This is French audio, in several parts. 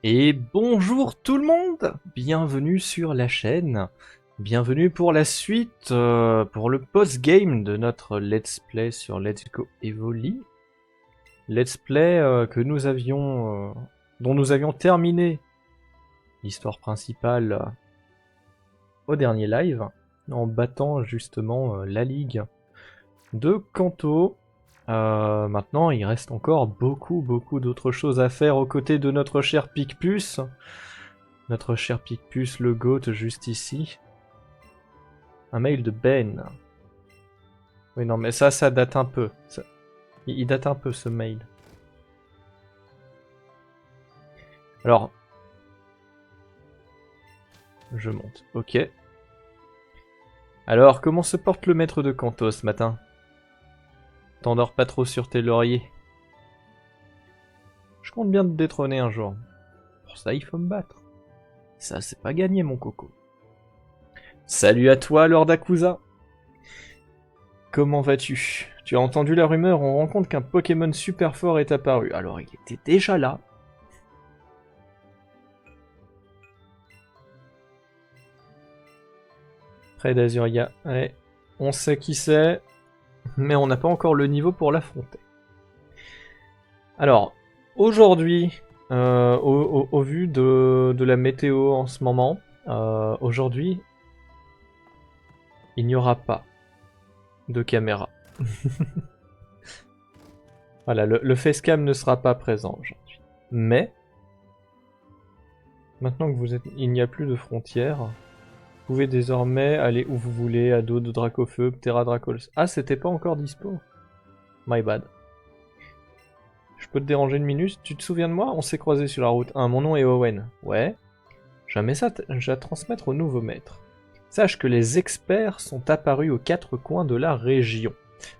Et bonjour tout le monde, bienvenue sur la chaîne, bienvenue pour la suite, pour le post-game de notre let's play sur Let's Go Evoli. Let's play que nous avions, dont nous avions terminé l'histoire principale au dernier live, en battant justement la ligue de Kanto. Maintenant, il reste encore beaucoup d'autres choses à faire aux côtés de notre cher Picpus. Notre cher Picpus, le GOAT, juste ici. Un mail de Ben. Oui, non, mais ça date un peu. Il date un peu, ce mail. Alors, je monte. Ok. Alors, comment se porte le maître de Kanto ce matin? T'endors pas trop sur tes lauriers? Je compte bien te détrôner un jour. Pour ça, il faut me battre. Ça, c'est pas gagné, mon coco. Salut à toi, Lord Akusa. Comment vas-tu? Tu as entendu la rumeur, on rencontre qu'un Pokémon super fort est apparu. Alors, il était déjà là. Près d'Azuria. Ouais. On sait qui c'est, mais on n'a pas encore le niveau pour l'affronter. Alors, aujourd'hui, au vu de la météo en ce moment, aujourd'hui, il n'y aura pas de caméra. Voilà, le facecam ne sera pas présent aujourd'hui. Mais, maintenant que il n'y a plus de frontières, vous pouvez désormais aller où vous voulez, Ado de Dracofeu, Ptera Dracols. Ah, c'était pas encore dispo. My bad. Je peux te déranger une minute? Tu te souviens de moi? On s'est croisés sur la route 1. Mon nom est Owen. Ouais. J'ai un message à transmettre au nouveau maître. Sache que les experts sont apparus aux quatre coins de la région.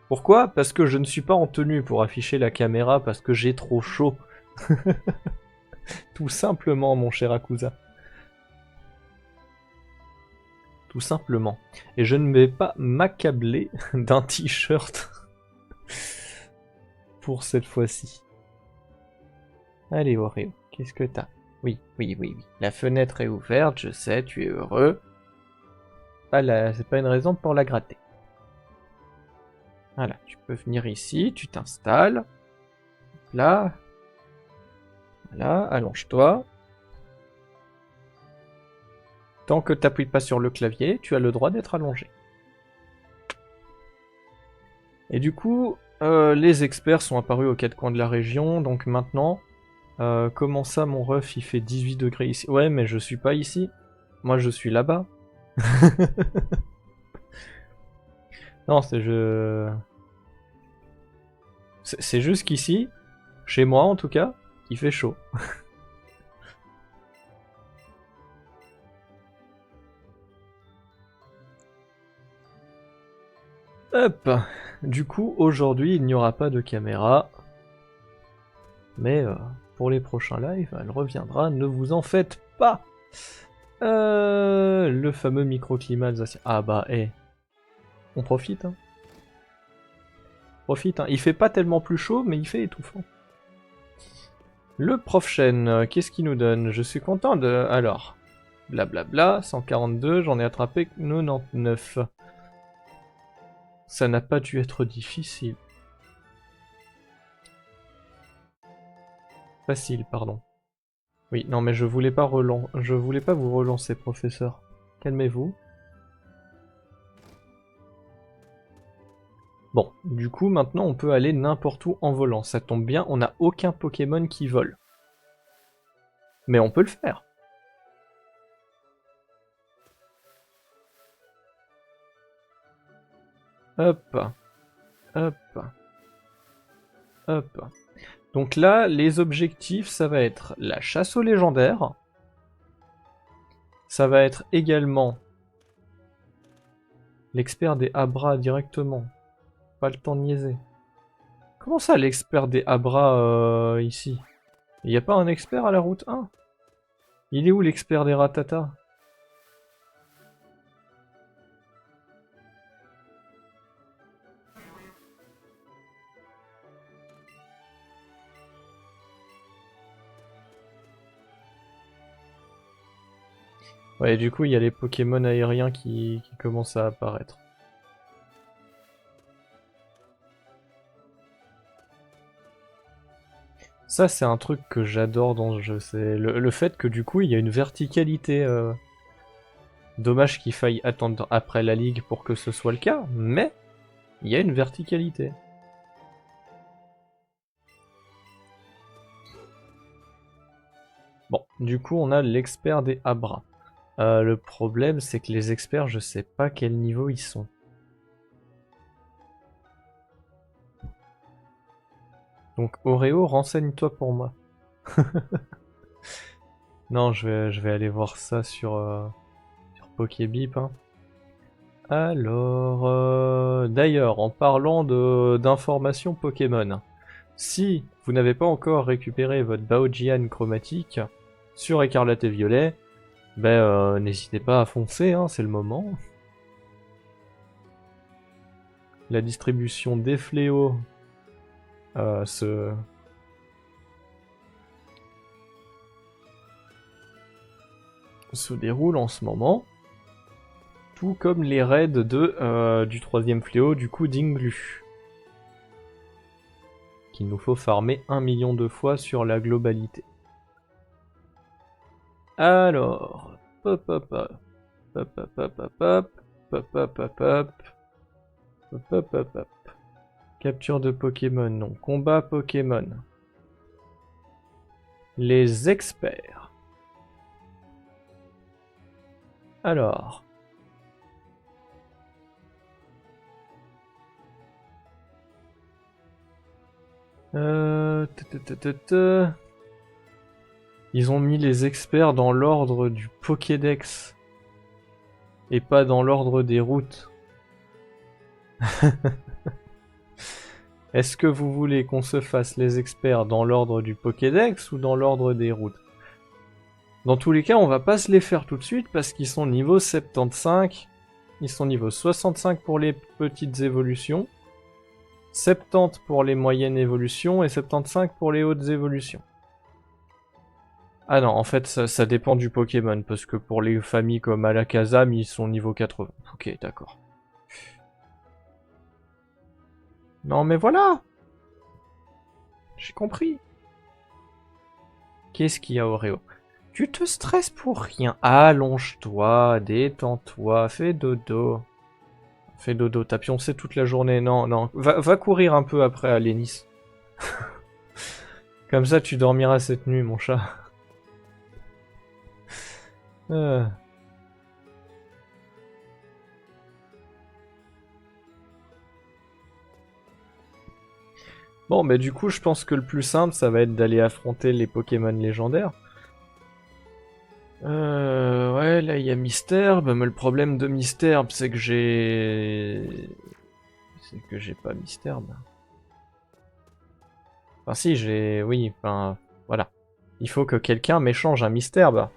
Pourquoi? Parce que je ne suis pas en tenue pour afficher la caméra parce que j'ai trop chaud. Tout simplement, mon cher Akusa. Tout simplement. Et je ne vais pas m'accabler d'un t-shirt pour cette fois-ci. Allez, Oreo, qu'est-ce que t'as? Oui. La fenêtre est ouverte, je sais, tu es heureux. C'est pas une raison pour la gratter. Voilà, tu peux venir ici, tu t'installes. Là. Voilà, allonge-toi. Tant que t'appuies pas sur le clavier, tu as le droit d'être allongé. Et du coup, les experts sont apparus aux quatre coins de la région, donc maintenant... comment ça, mon ref, il fait 18 degrés ici? Ouais, mais je suis pas ici. Moi, je suis là-bas. Non, c'est juste qu'ici, chez moi en tout cas, il fait chaud. Hop. Du coup, aujourd'hui, il n'y aura pas de caméra. Mais pour les prochains lives, elle reviendra, ne vous en faites pas. Le fameux microclimat alsacien. Ah bah, on profite, hein. Profite, hein. Il fait pas tellement plus chaud, mais il fait étouffant. Le prof Chen, qu'est-ce qu'il nous donne? Je suis content de... Alors, blablabla, 142, j'en ai attrapé 99. Ça n'a pas dû être difficile. Facile, pardon. Oui, non mais je voulais pas vous relancer, professeur. Calmez-vous. Bon, du coup, maintenant on peut aller n'importe où en volant. Ça tombe bien, on n'a aucun Pokémon qui vole. Mais on peut le faire. Hop, hop, hop. Donc là, les objectifs, ça va être la chasse aux légendaires. Ça va être également l'expert des Abras directement. Pas le temps de niaiser. Comment ça, l'expert des Abras ici? Il n'y a pas un expert à la route 1? Il est où l'expert des Ratata? Ouais, du coup, il y a les Pokémon aériens qui commencent à apparaître. Ça, c'est un truc que j'adore dans ce jeu, c'est le fait que du coup, il y a une verticalité. Dommage qu'il faille attendre après la ligue pour que ce soit le cas, mais il y a une verticalité. Bon, du coup, on a l'expert des Abra. Le problème, c'est que les experts, je sais pas quel niveau ils sont. Donc, Oreo, renseigne-toi pour moi. Non, je vais aller voir ça sur Pokébip. Hein. Alors, d'ailleurs, en parlant d'informations Pokémon, si vous n'avez pas encore récupéré votre Baojian chromatique sur Écarlate et Violet, ben n'hésitez pas à foncer, hein, c'est le moment. La distribution des fléaux se déroule en ce moment. Tout comme les raids du troisième fléau, du coup d'Inglu. Qu'il nous faut farmer 1 million de fois sur la globalité. Alors, hop hop hop, hop hop hop hop hop, hop hop hop hop, hop hop hop hop. Capture de Pokémon, non. Combat Pokémon. Les experts. Alors. Ils ont mis les experts dans l'ordre du Pokédex. Et pas dans l'ordre des routes. Est-ce que vous voulez qu'on se fasse les experts dans l'ordre du Pokédex ou dans l'ordre des routes? Dans tous les cas, on va pas se les faire tout de suite parce qu'ils sont niveau 75. Ils sont niveau 65 pour les petites évolutions, 70 pour les moyennes évolutions et 75 pour les hautes évolutions. Ah non, en fait, ça dépend du Pokémon, parce que pour les familles comme Alakazam, ils sont niveau 80. Ok, d'accord. Non mais voilà! J'ai compris. Qu'est-ce qu'il y a, Oreo? Tu te stresses pour rien. Allonge-toi, détends-toi, fais dodo. Fais dodo, t'as pioncé toute la journée. Non, non. Va courir un peu après Alénis. Comme ça, tu dormiras cette nuit, mon chat. Bon, bah du coup, je pense que le plus simple, ça va être d'aller affronter les Pokémon légendaires. Ouais, là, il y a Misterbe, mais le problème de Misterbe, c'est que j'ai... C'est que j'ai pas Misterbe. Enfin si, j'ai... Oui, enfin... Voilà. Il faut que quelqu'un m'échange un Misterbe.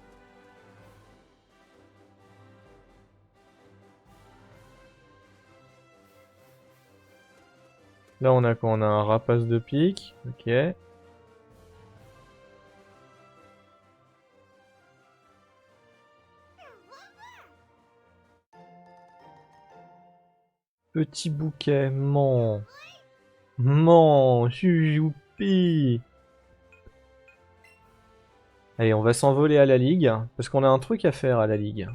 Là, on a quoi? On a un rapace de pique. Ok. Petit bouquet. Man. Man. Youpi. Allez, on va s'envoler à la ligue. Parce qu'on a un truc à faire à la ligue.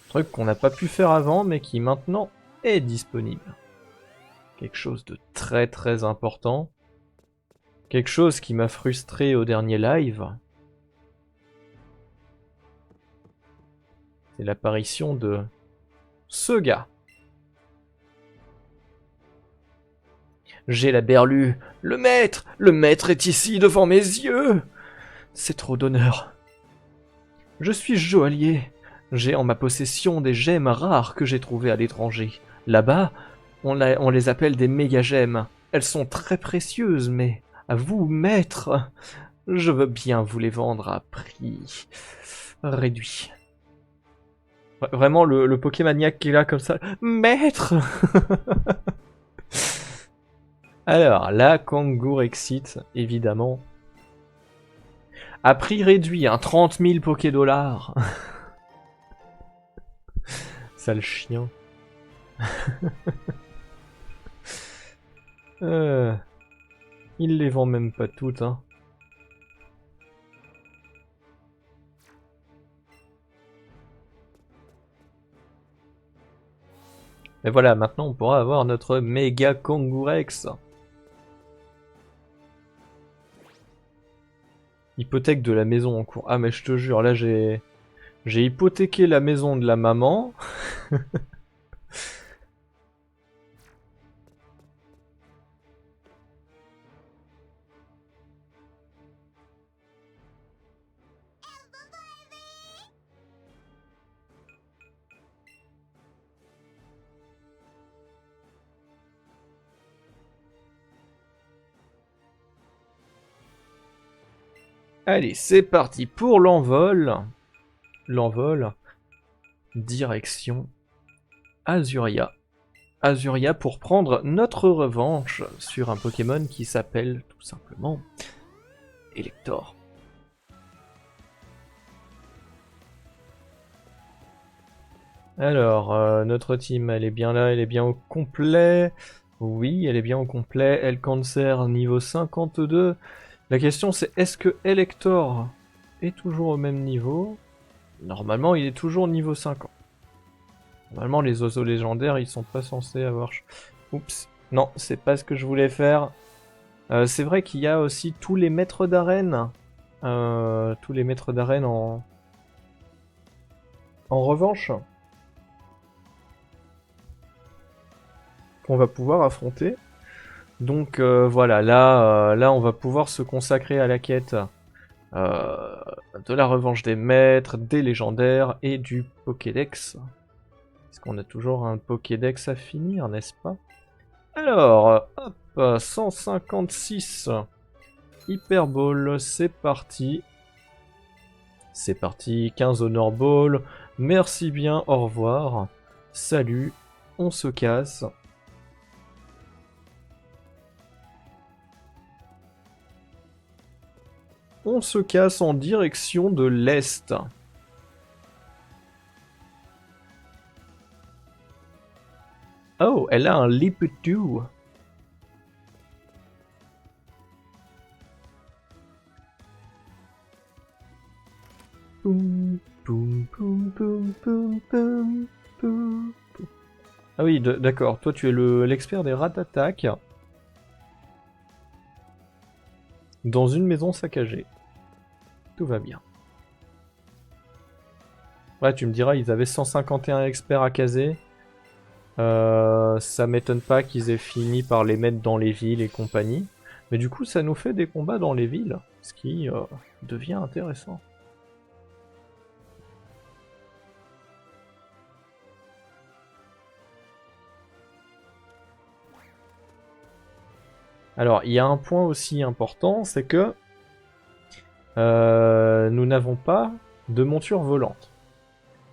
Un truc qu'on n'a pas pu faire avant, mais qui maintenant est disponible. Quelque chose de très très important. Quelque chose qui m'a frustré au dernier live. C'est l'apparition de ce gars. J'ai la berlue. Le maître est ici devant mes yeux. C'est trop d'honneur. Je suis joaillier. J'ai en ma possession des gemmes rares que j'ai trouvées à l'étranger. Là-bas, on les appelle des méga-gemmes. Elles sont très précieuses, mais à vous, maître, je veux bien vous les vendre à prix réduit. Vraiment, le Pokémaniac qui est là comme ça. Maître. Alors, la Kangourexite, évidemment. À prix réduit, hein, 30 000 Poké-dollars. Sale chien. Il les vend même pas toutes, hein. Mais voilà, maintenant on pourra avoir notre méga Kangourex. Hypothèque de la maison en cours. Ah mais je te jure, là j'ai hypothéqué la maison de la maman. Allez, c'est parti pour l'envol. L'envol. Direction Azuria. Azuria pour prendre notre revanche sur un Pokémon qui s'appelle tout simplement Elector. Alors, notre team, elle est bien là, elle est bien au complet. Oui, elle est bien au complet. Elle cancer niveau 52. La question c'est, est-ce que Elector est toujours au même niveau? Normalement, il est toujours niveau 50. Normalement, les oiseaux légendaires, ils sont pas censés avoir... Oups, non, c'est pas ce que je voulais faire. C'est vrai qu'il y a aussi tous les maîtres d'arène. Tous les maîtres d'arène en revanche. Qu'on va pouvoir affronter. Donc voilà, là on va pouvoir se consacrer à la quête de la revanche des maîtres, des légendaires et du Pokédex. Est-ce qu'on a toujours un Pokédex à finir, n'est-ce pas? Alors, hop, 156 Hyper Ball, c'est parti. C'est parti, 15 Honor Ball, merci bien, au revoir. Salut, on se casse. On se casse en direction de l'Est. Oh, elle a un Lipitou. Poum, poum, poum, poum, poum, poum, poum. Ah oui, d'accord. Toi, tu es l'expert des ratatak. Dans une maison saccagée. Tout va bien. Ouais, tu me diras, ils avaient 151 experts à caser. Ça m'étonne pas qu'ils aient fini par les mettre dans les villes et compagnie. Mais du coup, ça nous fait des combats dans les villes. Ce qui devient intéressant. Alors, il y a un point aussi important, c'est que nous n'avons pas de monture volante.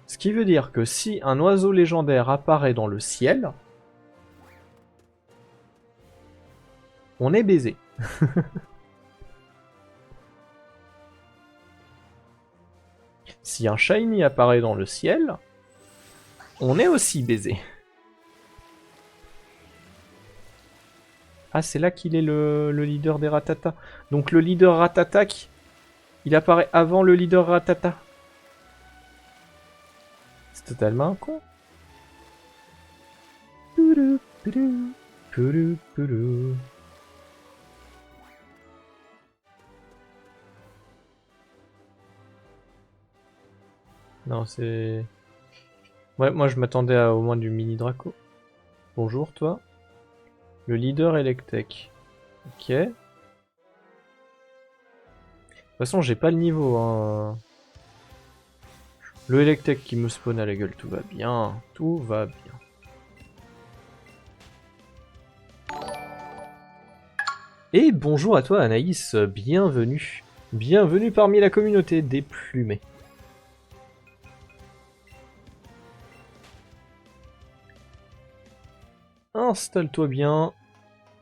Ce qui veut dire que si un oiseau légendaire apparaît dans le ciel, on est baisé. Si un shiny apparaît dans le ciel, on est aussi baisé. Ah, c'est là qu'il est le leader des Ratata. Donc le leader Ratatak, il apparaît avant le leader Ratata. C'est totalement un con. Non, c'est... Ouais, moi je m'attendais à au moins du mini Draco. Bonjour, toi. Le leader Electek. Ok. De toute façon, j'ai pas le niveau, hein. Le Electek qui me spawn à la gueule, tout va bien. Tout va bien. Et bonjour à toi Anaïs, bienvenue. Bienvenue parmi la communauté des plumés. Installe-toi bien.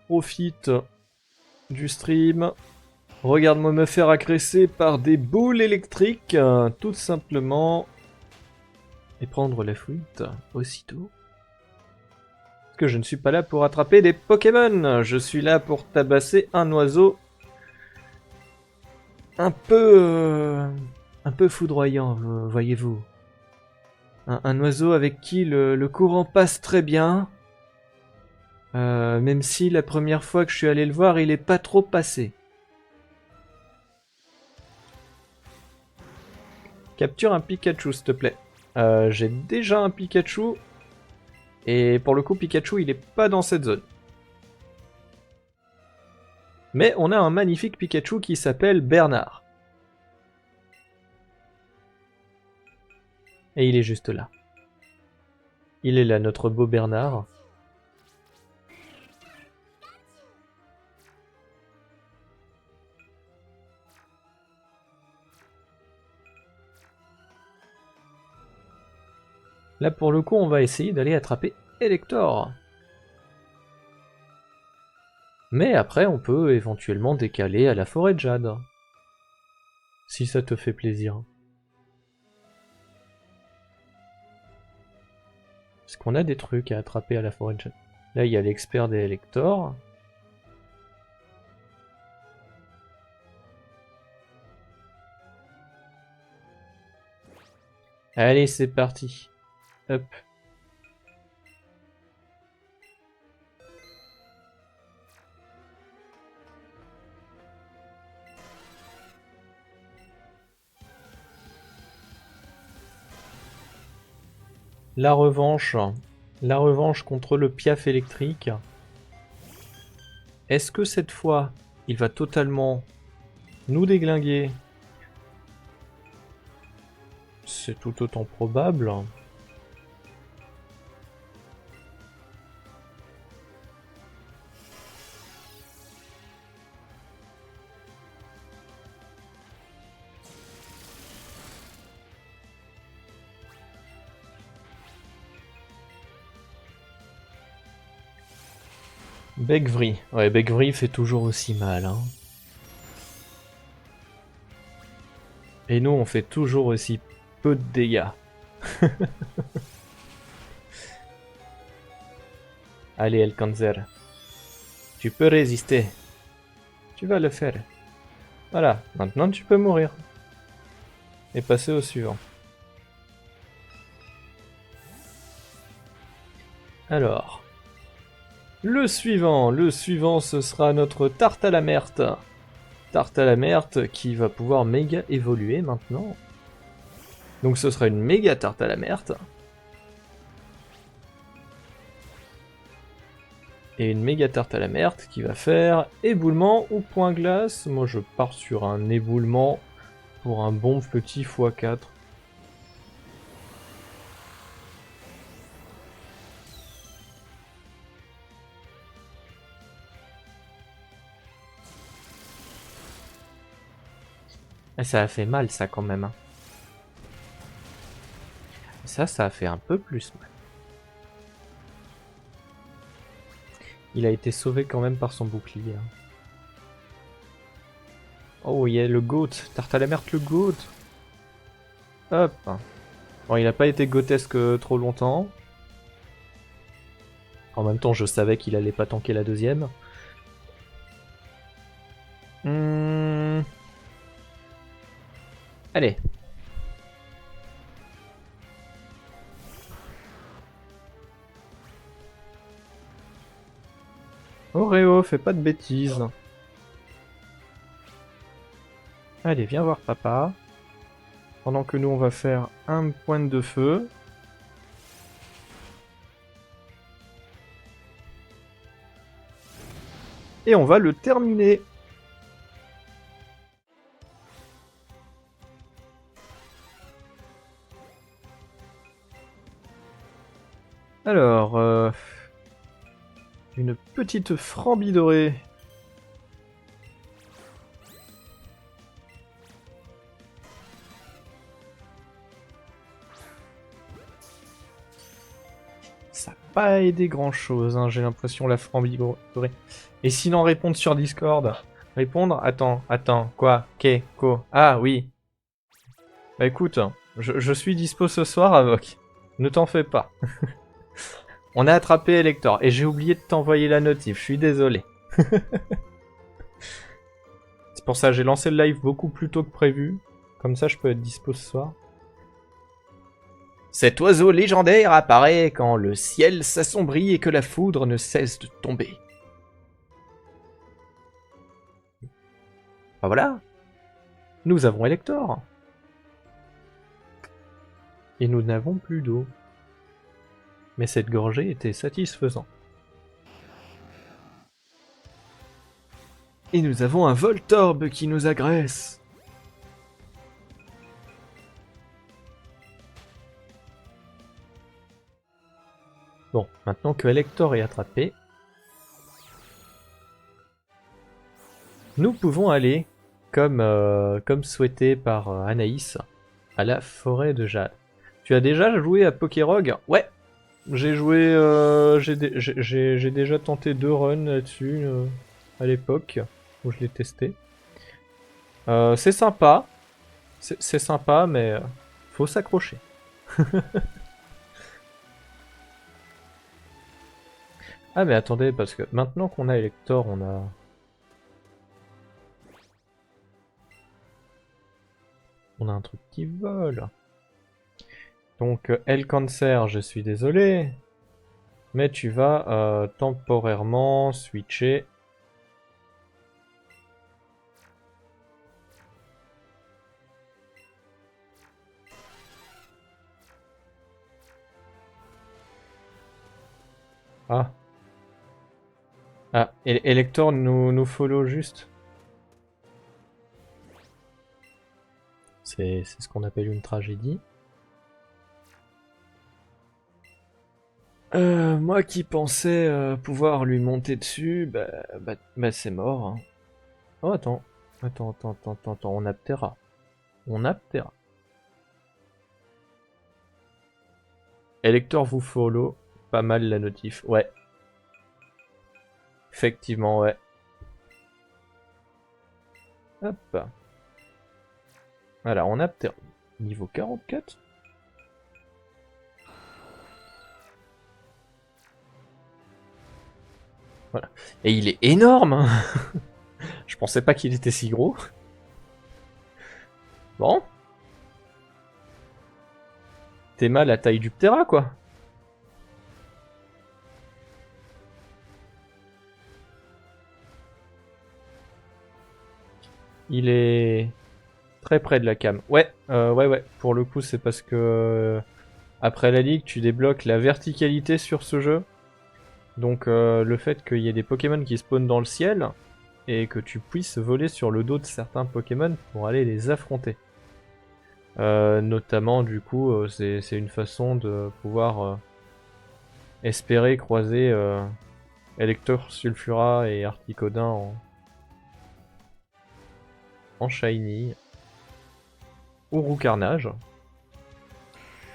Profite du stream. Regarde-moi me faire agresser par des boules électriques, tout simplement. Et prendre la fuite aussitôt. Parce que je ne suis pas là pour attraper des Pokémon. Je suis là pour tabasser un oiseau un peu foudroyant, voyez-vous. Un oiseau avec qui le courant passe très bien. Même si la première fois que je suis allé le voir, il est pas trop passé. Capture un Pikachu, s'il te plaît. J'ai déjà un Pikachu. Et pour le coup, Pikachu, il est pas dans cette zone. Mais on a un magnifique Pikachu qui s'appelle Bernard. Et il est juste là. Il est là, notre beau Bernard. Là, pour le coup, on va essayer d'aller attraper Elector. Mais après, on peut éventuellement décaler à la forêt de Jade. Si ça te fait plaisir. Parce qu'on a des trucs à attraper à la forêt de Jade. Là, il y a l'expert des Elector. Allez, c'est parti. Hop. La revanche contre le Piaf électrique. Est-ce que cette fois, il va totalement nous déglinguer? C'est tout autant probable. Begvri. Ouais, Begvri fait toujours aussi mal. Hein. Et nous, on fait toujours aussi peu de dégâts. Allez, Elkanzer. Tu peux résister. Tu vas le faire. Voilà, maintenant tu peux mourir. Et passer au suivant. Alors. Le suivant ce sera notre Tartalamerte. Tartalamerte qui va pouvoir méga évoluer maintenant. Donc ce sera une méga Tartalamerte. Et une méga Tartalamerte qui va faire éboulement ou point glace. Moi je pars sur un éboulement pour un bon petit x4. Et ça a fait mal ça quand même. Hein. Ça a fait un peu plus mal. Il a été sauvé quand même par son bouclier. Hein. Oh, il y a le goat. Tartalamerte le goat. Hop. Bon, il n'a pas été goatesque trop longtemps. En même temps, je savais qu'il allait pas tanker la deuxième. Allez. Oreo, fais pas de bêtises. Allez, viens voir papa. Pendant que nous, on va faire un point de feu. Et on va le terminer. Alors, une petite frambie dorée. Ça n'a pas aidé grand chose, hein, j'ai l'impression, la frambie dorée. Et sinon, répondre sur Discord. Répondre? Attends, quoi? Quoi? Ah, oui. Bah écoute, je suis dispo ce soir, Avoc. Ne t'en fais pas. On a attrapé Elector, et j'ai oublié de t'envoyer la notif, je suis désolé. C'est pour ça que j'ai lancé le live beaucoup plus tôt que prévu. Comme ça, je peux être dispo ce soir. Cet oiseau légendaire apparaît quand le ciel s'assombrit et que la foudre ne cesse de tomber. Ah voilà. Nous avons Elector. Et nous n'avons plus d'eau. Mais cette gorgée était satisfaisante. Et nous avons un Voltorb qui nous agresse. Bon, maintenant que Elector est attrapé, nous pouvons aller, comme souhaité par Anaïs, à la forêt de Jade. Tu as déjà joué à Pokérogue? Ouais, j'ai joué, j'ai déjà tenté 2 runs là-dessus à l'époque où je l'ai testé. C'est sympa, c'est sympa, mais faut s'accrocher. Ah mais attendez, parce que maintenant qu'on a Elector, on a un truc qui vole. Donc El Cancer, je suis désolé, mais tu vas temporairement switcher. Ah. Ah, Elector nous follow juste. C'est ce qu'on appelle une tragédie. Moi qui pensais pouvoir lui monter dessus, bah c'est mort. Hein. Oh attends, on a Ptera. On a Ptera. Elector vous follow, pas mal la notif, ouais. Effectivement, ouais. Hop. Voilà, on a Ptera. Niveau 44. Voilà. Et il est énorme hein. Je pensais pas qu'il était si gros. Bon. T'es mal à taille du Ptera, quoi. Il est très près de la cam. Ouais, ouais. Pour le coup, c'est parce que après la ligue, tu débloques la verticalité sur ce jeu. Donc le fait qu'il y ait des Pokémon qui spawnent dans le ciel et que tu puisses voler sur le dos de certains Pokémon pour aller les affronter. Notamment, du coup, c'est une façon de pouvoir espérer croiser Elector Sulfura et Articodin en Shiny. Ou Roucarnage.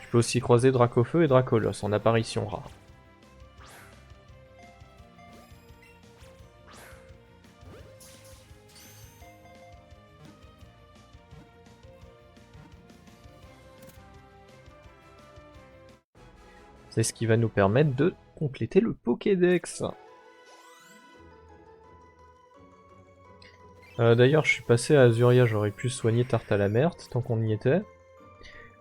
Tu peux aussi croiser Dracofeu et Dracolos en apparition rare. C'est ce qui va nous permettre de compléter le Pokédex. D'ailleurs, je suis passé à Azuria, j'aurais pu soigner Tartalamerte tant qu'on y était.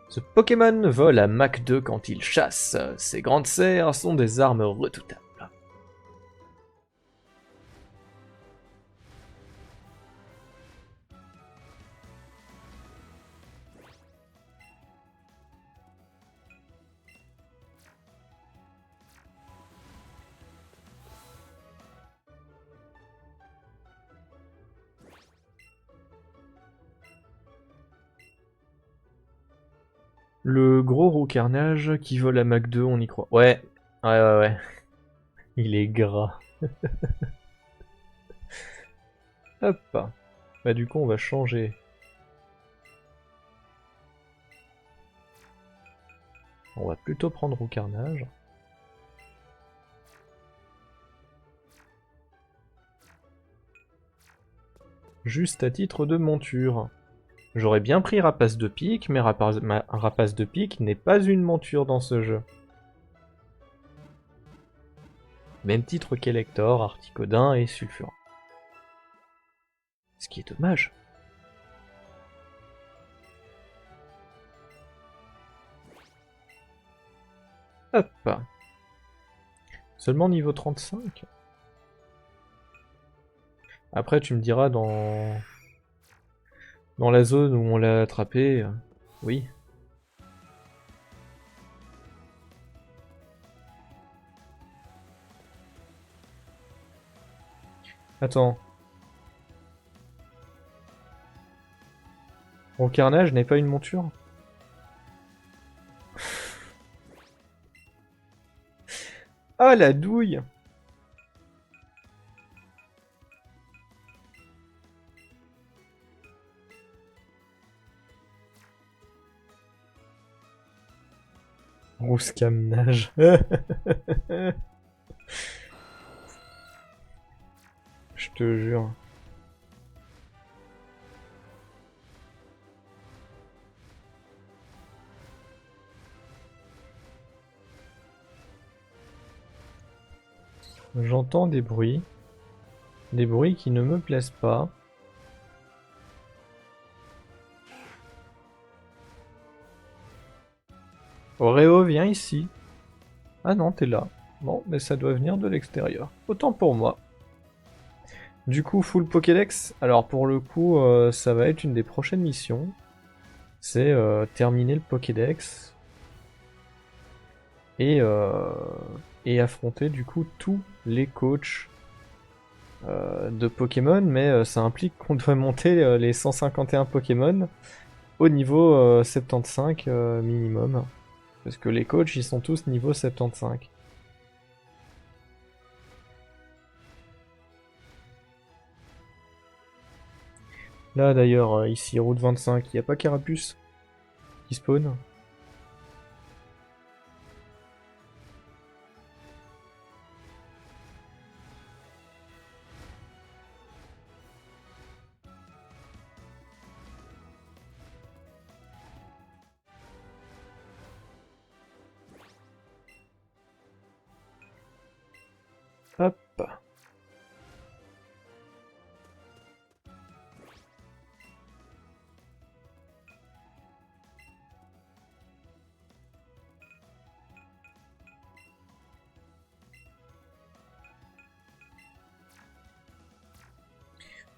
Ce Pokémon vole à Mach 2 quand il chasse. Ses grandes serres sont des armes redoutables. Le gros Roucarnage qui vole à Mach 2, on y croit. Ouais. Il est gras. Hop. Bah du coup, on va changer. On va plutôt prendre Roucarnage. Juste à titre de monture. J'aurais bien pris Rapace de pique, mais Rapace de pique n'est pas une monture dans ce jeu. Même titre qu'Elector, Articodin et Sulfurin. Ce qui est dommage. Hop. Seulement niveau 35. Après tu me diras dans la zone où on l'a attrapé, oui. Attends. Mon carnage n'est pas une monture? Ah la douille! Rouskam nage. Je te jure. J'entends des bruits. Des bruits qui ne me plaisent pas. Oreo, viens ici. Ah non, t'es là. Bon, mais ça doit venir de l'extérieur. Autant pour moi. Du coup, full Pokédex. Alors pour le coup, ça va être une des prochaines missions. C'est terminer le Pokédex. Et affronter du coup tous les coachs de Pokémon. Mais ça implique qu'on doit monter les 151 Pokémon au niveau 75 minimum. Parce que les coachs, ils sont tous niveau 75. Là d'ailleurs, ici, route 25, il n'y a pas Carapuce qui spawn. Hop.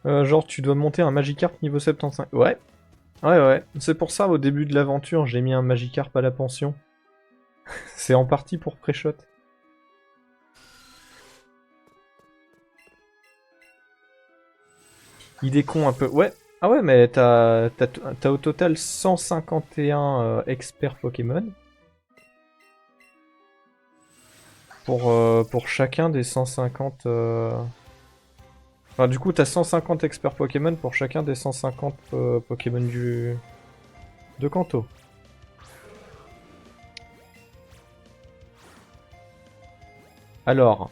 Genre tu dois monter un Magikarp niveau 75. Ouais. Ouais. C'est pour ça au début de l'aventure j'ai mis un Magikarp à la pension. C'est en partie pour pré-shot. Idée con un peu. Ouais. Ah ouais mais t'as au total 151 experts Pokémon. Pour chacun des 150... Enfin, du coup, t'as 150 experts Pokémon pour chacun des 150 Pokémon de Kanto. Alors...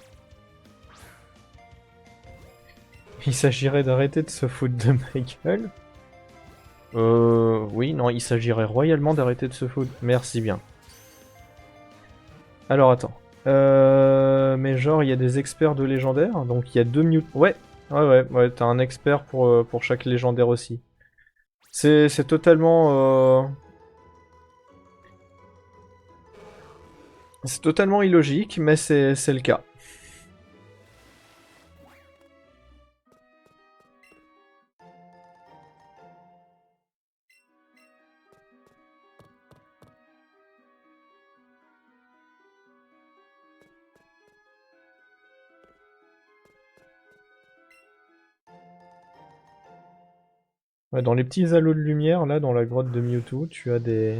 Il s'agirait d'arrêter de se foutre de ma gueule. Oui, non, il s'agirait royalement d'arrêter de se foutre. Merci bien. Alors, attends. Mais genre, il y a des experts de légendaires, donc il y a 2 Mew... Ouais, t'as un expert pour chaque légendaire aussi. C'est totalement... C'est totalement illogique, mais c'est le cas. Ouais, dans les petits halos de lumière, là, dans la grotte de Mewtwo, tu as des...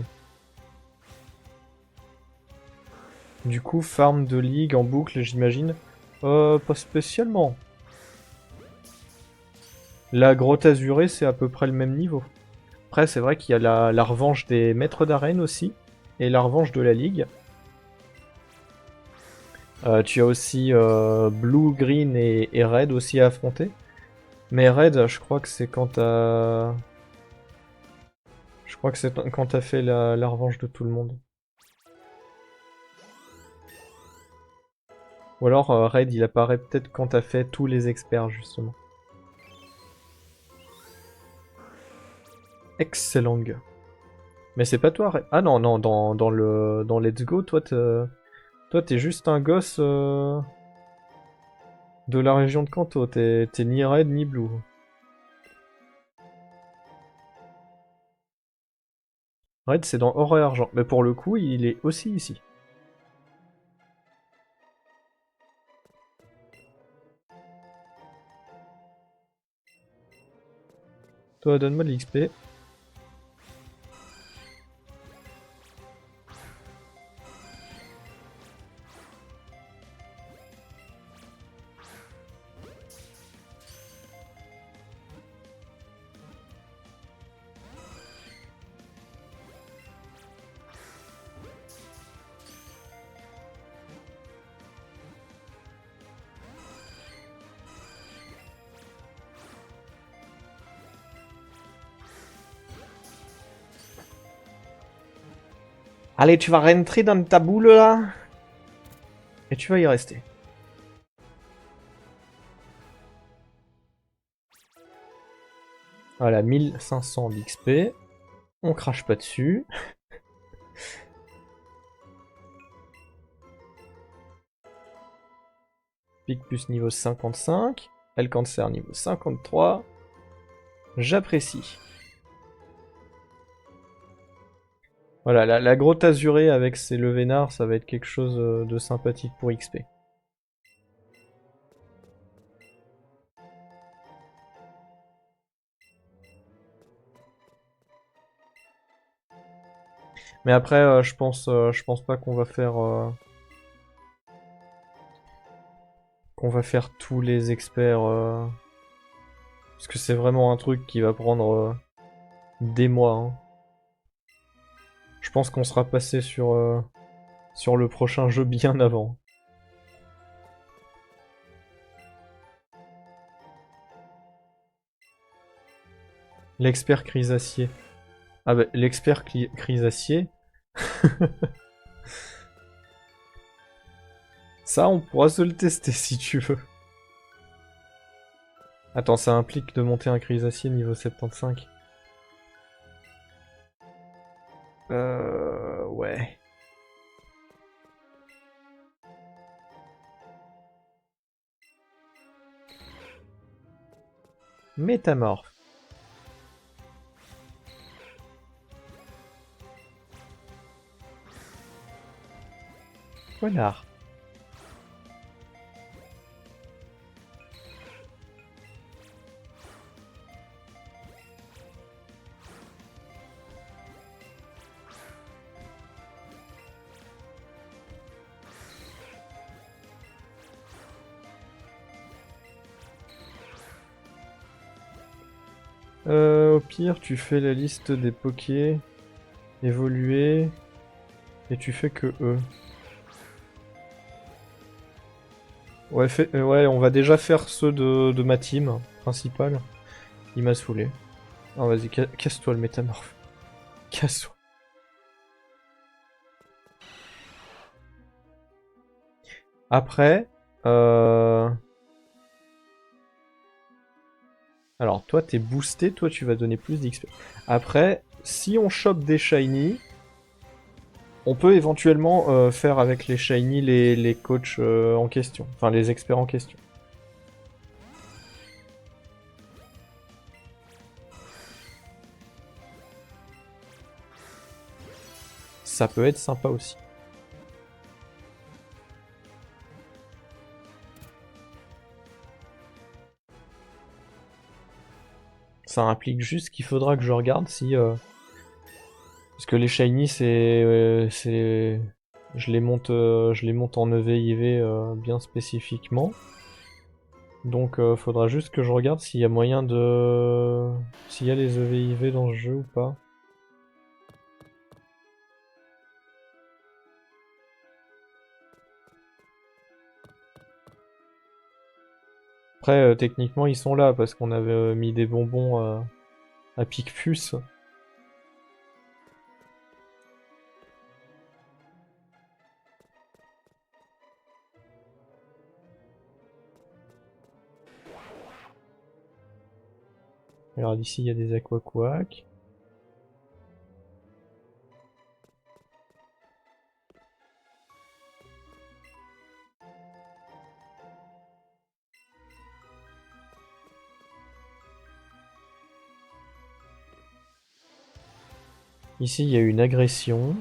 Du coup, farm de ligue en boucle, j'imagine. Pas spécialement. La grotte azurée, c'est à peu près le même niveau. Après, c'est vrai qu'il y a la revanche des maîtres d'arène aussi, et la revanche de la ligue. Tu as aussi Blue, Green et Red aussi à affronter. Mais raid, je crois que c'est quand t'as... Je crois que c'est quand t'as fait la revanche de tout le monde. Ou alors raid, il apparaît peut-être quand t'as fait tous les experts, justement. Excellent. Mais c'est pas toi, raid. Ah non, non, dans Let's Go, toi, t'es juste un gosse de la région de Kanto. T'es ni raid ni blue. Raid, c'est dans or et argent. Mais pour le coup, il est aussi ici. Toi, donne-moi de l'XP. Allez, tu vas rentrer dans ta boule là. Et tu vas y rester. Voilà, 1500 d'XP. On crache pas dessus. Pic plus niveau 55. Elle cancer niveau 53. J'apprécie. Voilà, la grotte azurée avec ses levénards, ça va être quelque chose de sympathique pour XP. Mais après, je pense pas qu'on va faire tous les experts, parce que c'est vraiment un truc qui va prendre des mois. Hein. Je pense qu'on sera passé sur le prochain jeu bien avant. L'expert Crisacier. Ah bah, l'expert Crisacier. Ça, on pourra se le tester si tu veux. Attends, ça implique de monter un Crisacier niveau 75. Ouais. Métamorphe. Poignard. Au pire, tu fais la liste des pokés évolués et tu fais que eux. Ouais, ouais, on va déjà faire ceux de ma team principale. Il m'a saoulé. Ah, vas-y, casse-toi le métamorphe. Casse-toi. Après, alors toi t'es boosté, toi tu vas donner plus d'XP. Après, si on chope des shiny, on peut éventuellement faire avec les shiny les coachs en question. Enfin les experts en question. Ça peut être sympa aussi. Ça implique juste qu'il faudra que je regarde si... Parce que les shiny c'est... Je les monte en EV/IV bien spécifiquement. Donc faudra juste que je regarde s'il y a moyen de... S'il y a les EV/IV dans ce jeu ou pas. Après, techniquement, ils sont là parce qu'on avait mis des bonbons à Picpus. Regarde, ici, il y a des aquaquacs. Ici, il y a une agression.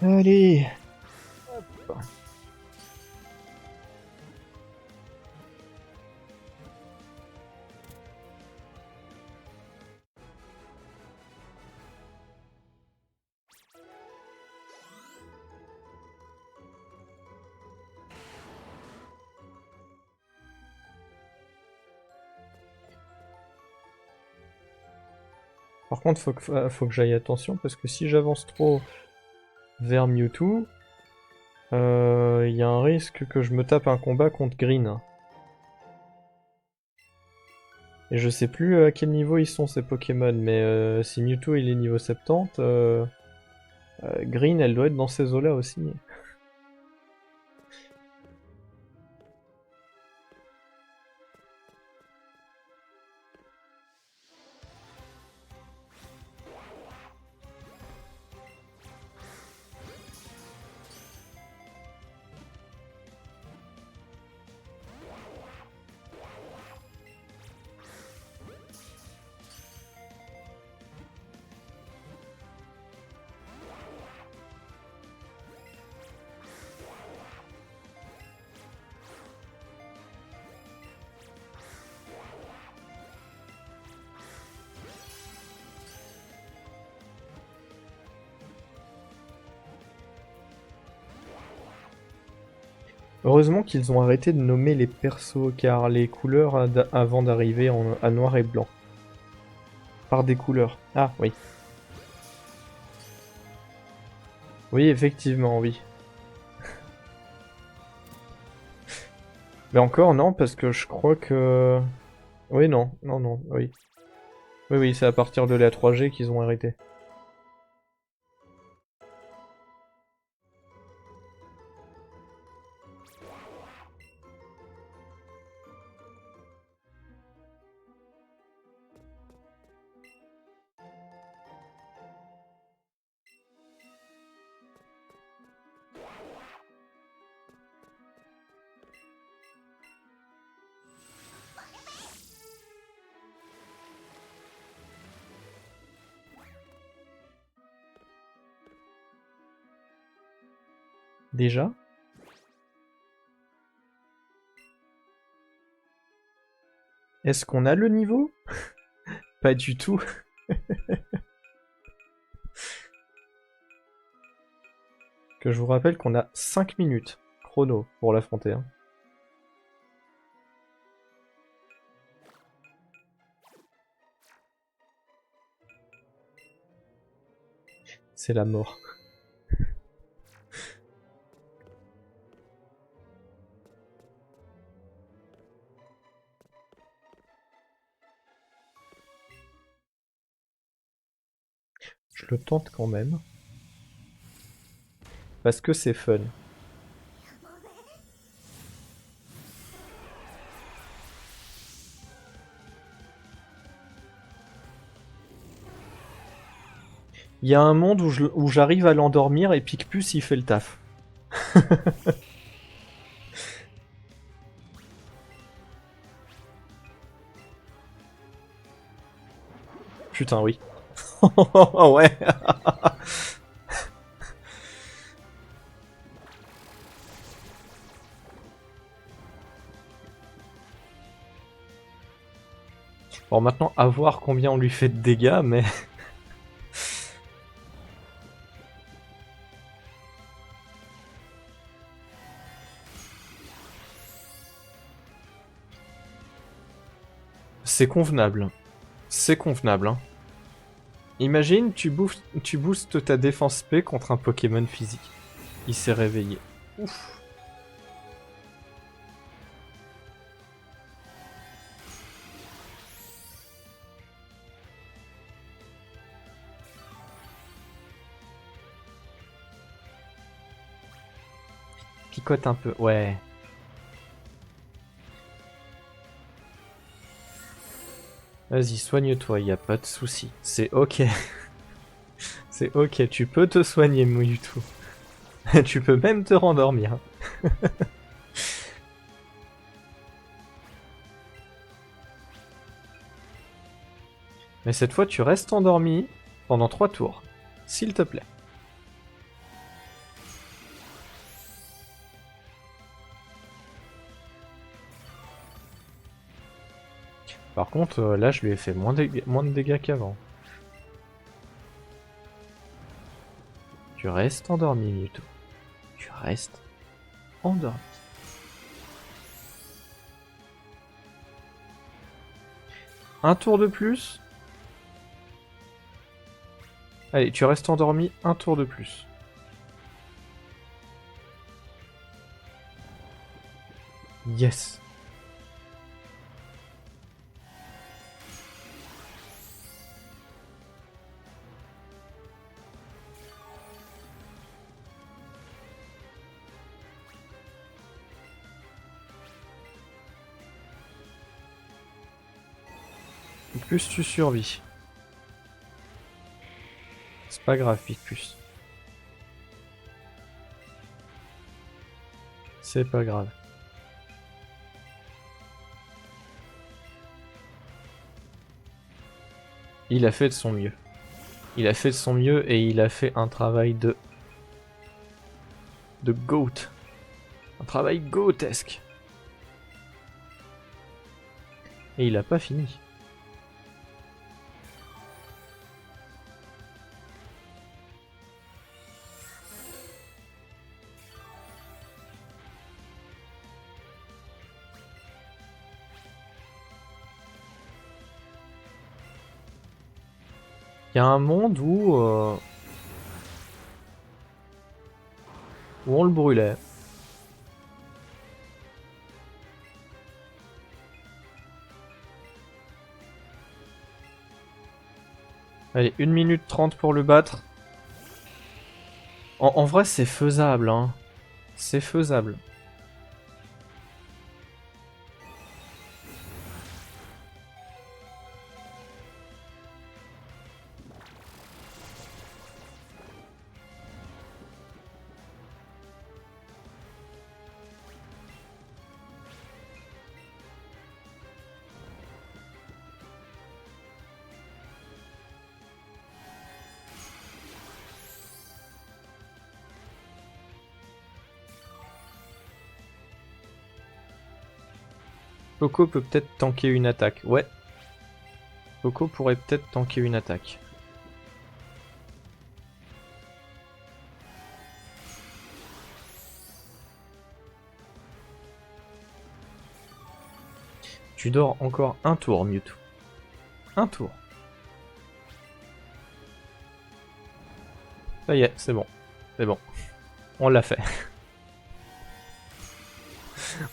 Allez. Hop. Par contre, faut que j'aille attention parce que si j'avance trop vers Mewtwo, il y a un risque que je me tape un combat contre Green. Et je sais plus à quel niveau ils sont ces Pokémon, mais si Mewtwo il est niveau 70, Green elle doit être dans ces eaux-là aussi. Heureusement qu'ils ont arrêté de nommer les persos, car les couleurs avant d'arriver à noir et blanc. Par des couleurs. Ah, oui. Oui, effectivement, oui. Mais encore, non, parce que je crois que... Oui, non, non, non, oui. Oui, oui, c'est à partir de la 3G qu'ils ont arrêté. Déjà? Est-ce qu'on a le niveau? Pas du tout. Que je vous rappelle qu'on a 5 minutes chrono pour l'affronter. Hein. C'est la mort. Je le tente quand même. Parce que c'est fun. Il y a un monde où j'arrive à l'endormir et Picpus il fait le taf. Putain, oui. Ouais. Bon, maintenant, à voir combien on lui fait de dégâts, mais... C'est convenable. C'est convenable, hein. Imagine, tu boostes ta défense P contre un Pokémon physique. Il s'est réveillé. Ouf. Picote un peu, ouais. Vas-y, soigne-toi, y a pas de souci. C'est ok. C'est ok, tu peux te soigner, Mewtwo. Tu peux même te rendormir. Mais cette fois, tu restes endormi pendant 3 tours. S'il te plaît. Par contre, là, je lui ai fait moins de dégâts qu'avant. Tu restes endormi, Mewtwo. Tu restes endormi. Un tour de plus. Allez, tu restes endormi un tour de plus. Yes. Plus tu survis. C'est pas grave, Picpus. C'est pas grave. Il a fait de son mieux. Il a fait de son mieux et il a fait un travail de GOAT. Un travail GOATesque. Et il a pas fini. Il y a un monde où on le brûlait. Allez, 1 minute 30 pour le battre. En vrai, c'est faisable, hein. C'est faisable. Poco peut peut-être tanker une attaque. Ouais. Poco pourrait peut-être tanker une attaque. Tu dors encore un tour, Mewtwo. Un tour. Ça y est, c'est bon. C'est bon. On l'a fait.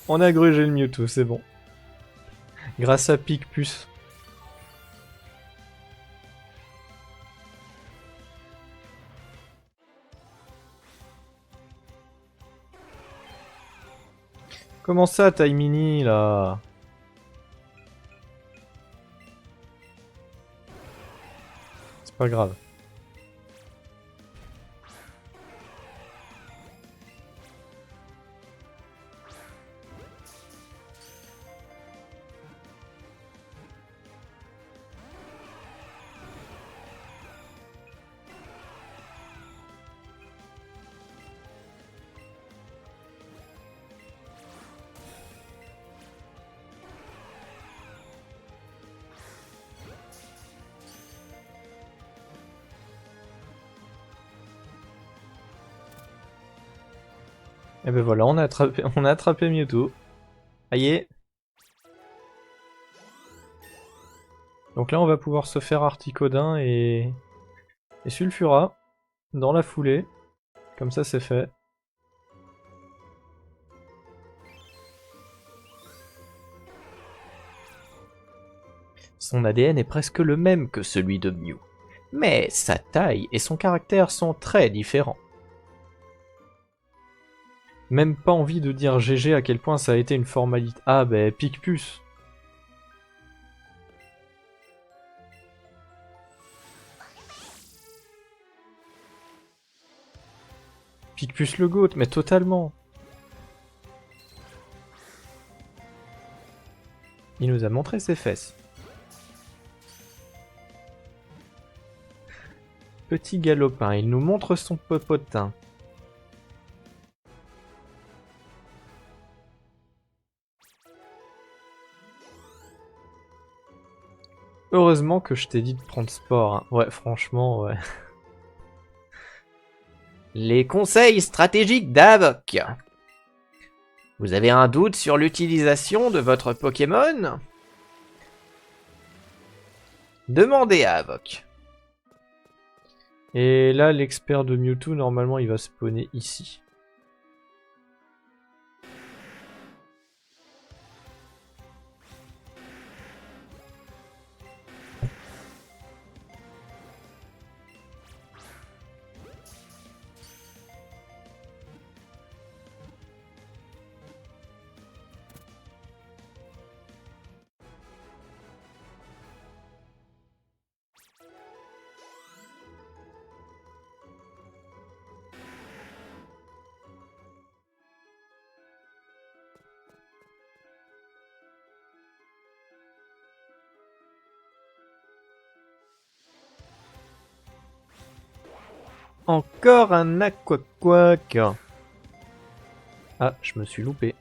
On a grugé le Mewtwo, c'est bon. Grâce à Picpus. Comment ça, taille mini, là? C'est pas grave. Et ben voilà, on a attrapé Mewtwo. Aïe. Donc là, on va pouvoir se faire Articodin et Sulfura dans la foulée. Comme ça, c'est fait. Son ADN est presque le même que celui de Mew. Mais sa taille et son caractère sont très différents. Même pas envie de dire GG à quel point ça a été une formalité. Ah bah Picpus. Picpus le GOAT, mais totalement. Il nous a montré ses fesses. Petit galopin, il nous montre son popotin. Heureusement que je t'ai dit de prendre sport. Hein. Ouais, franchement, ouais. Les conseils stratégiques d'Havok. Vous avez un doute sur l'utilisation de votre Pokémon? Demandez à Havok. Et là, l'expert de Mewtwo, normalement, il va spawner ici. Encore un Aquaquack. Ah, je me suis loupé.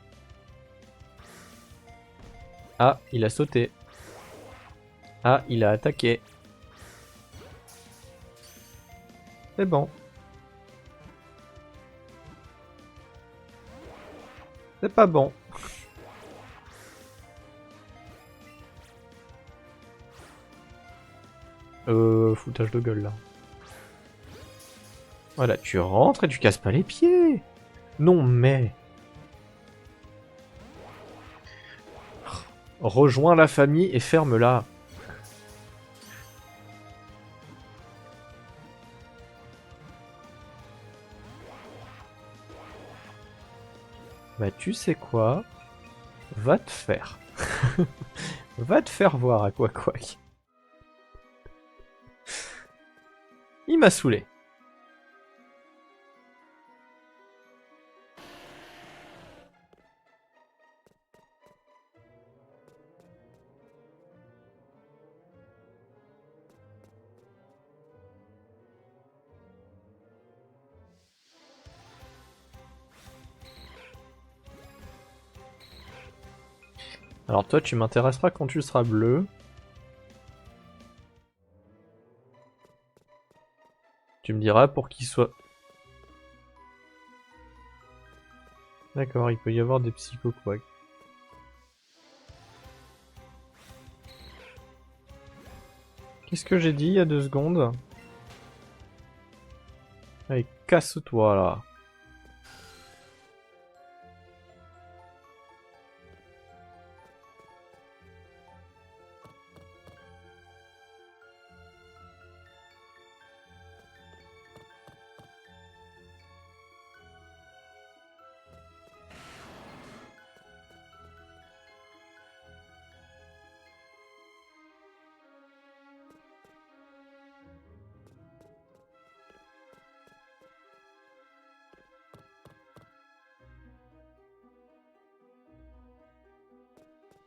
Ah, il a sauté. Ah, il a attaqué. C'est bon. C'est pas bon. Foutage de gueule là. Voilà, tu rentres et tu casses pas les pieds. Non mais... Rejoins la famille et ferme-la. Bah tu sais quoi? Va te faire. Va te faire voir à quoi. Il m'a saoulé. Alors toi, tu m'intéresseras quand tu seras bleu. Tu me diras pour qu'il soit... D'accord, il peut y avoir des psychoquacks. Qu'est-ce que j'ai dit il y a 2 secondes? Allez, casse-toi là.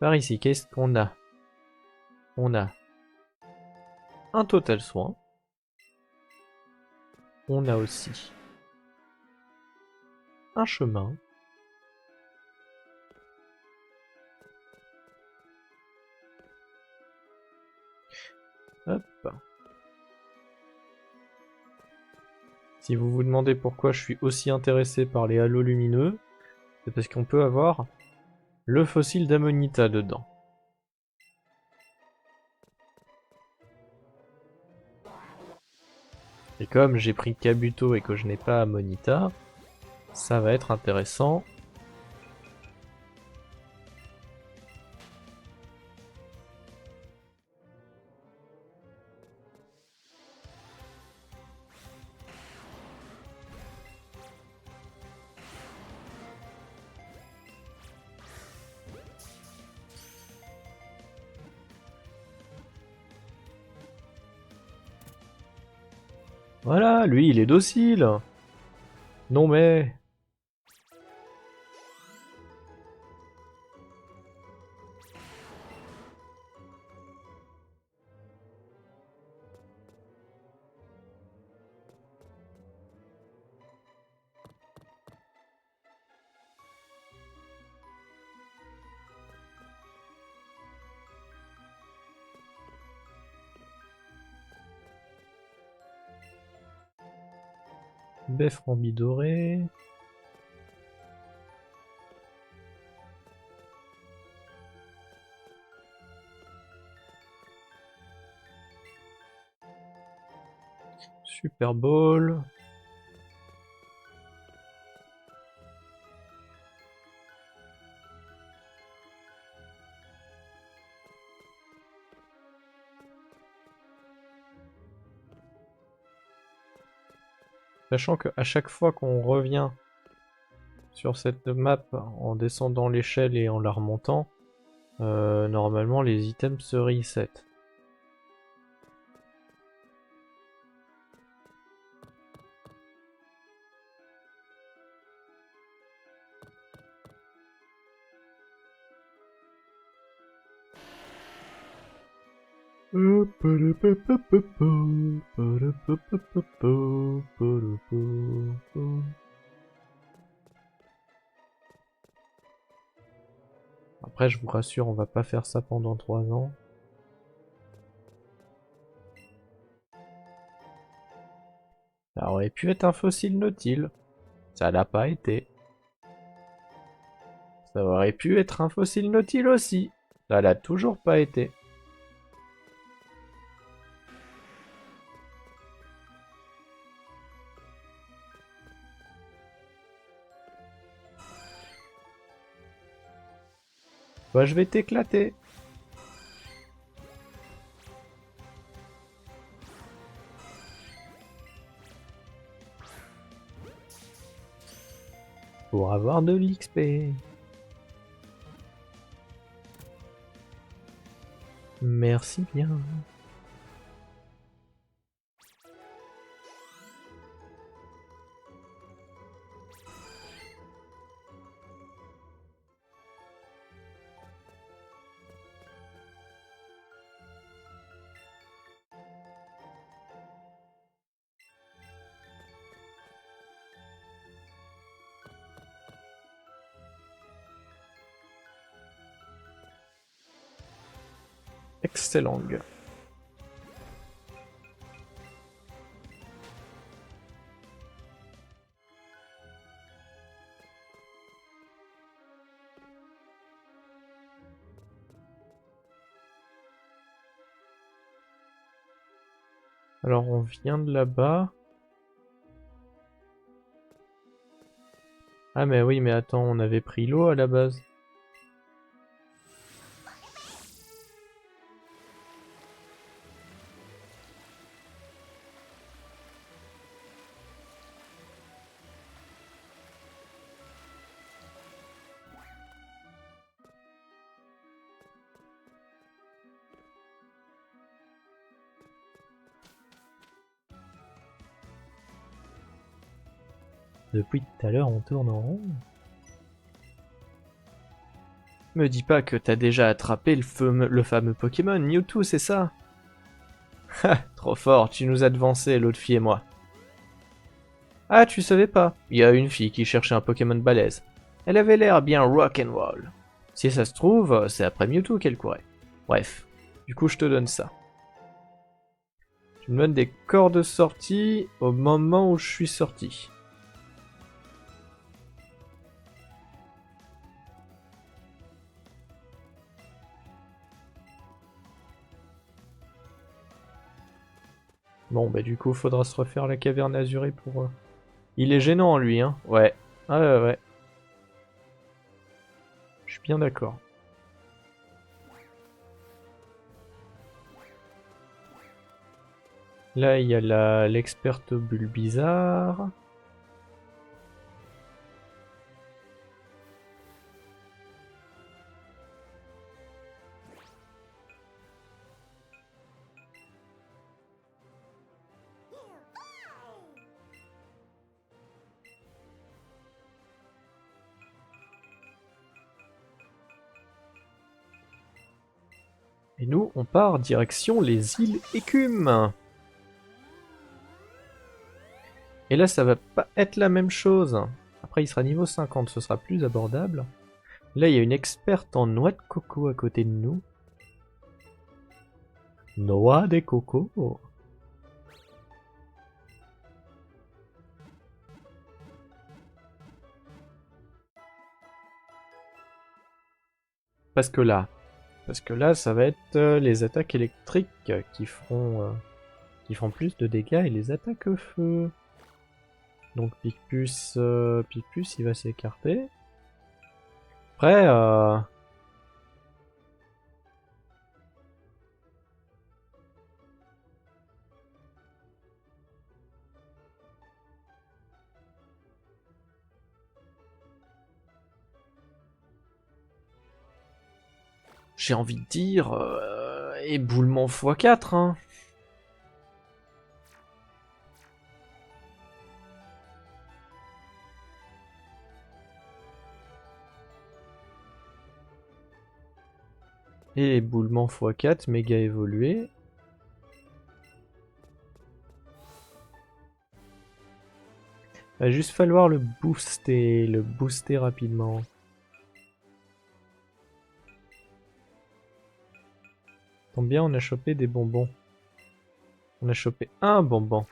Par ici, qu'est-ce qu'on a? On a un total soin. On a aussi un chemin. Hop. Si vous vous demandez pourquoi je suis aussi intéressé par les halos lumineux, c'est parce qu'on peut avoir le fossile d'Amonita dedans. Et comme j'ai pris Kabuto et que je n'ai pas Monita, ça va être intéressant. Voilà, lui il est docile. Non mais... Beffrombi doré. Super Bowl. Sachant qu'à chaque fois qu'on revient sur cette map en descendant l'échelle et en la remontant, normalement les items se reset. Après, je vous rassure, on va pas faire ça pendant 3 ans. Ça aurait pu être un fossile nautile. Ça l'a pas été. Ça aurait pu être un fossile nautile aussi. Ça l'a toujours pas été. Bah, je vais t'éclater. Pour avoir de l'XP. Merci bien. Excellent. Alors on vient de là-bas. Ah mais oui, mais attends, on avait pris l'eau à la base. Depuis tout à l'heure, on tourne en rond. Me dis pas que t'as déjà attrapé le fameux Pokémon Mewtwo, c'est ça? Ha, trop fort, tu nous as devancé, l'autre fille et moi. Ah, tu savais pas? Il y a une fille qui cherchait un Pokémon balèze. Elle avait l'air bien rock'n'roll. Si ça se trouve, c'est après Mewtwo qu'elle courait. Bref, du coup je te donne ça. Tu me donnes des corps de sortie au moment où je suis sorti. Bon, bah du coup, faudra se refaire la caverne azurée pour... Il est gênant, lui, hein. Ouais. Ah ouais, ouais. Je suis bien d'accord. Là, il y a l'experte bulle bizarre. Et nous, on part direction les îles Écumes. Et là, ça va pas être la même chose. Après, il sera niveau 50, ce sera plus abordable. Là, il y a une experte en noix de coco à côté de nous. Noix de coco. Parce que là, ça va être les attaques électriques qui feront plus de dégâts et les attaques au feu. Donc Picpus, Picpus il va s'écarter. Après, j'ai envie de dire éboulement x4, hein. Et éboulement x4 méga évolué. Va juste falloir le booster rapidement. Tombe bien, on a chopé des bonbons. On a chopé un bonbon.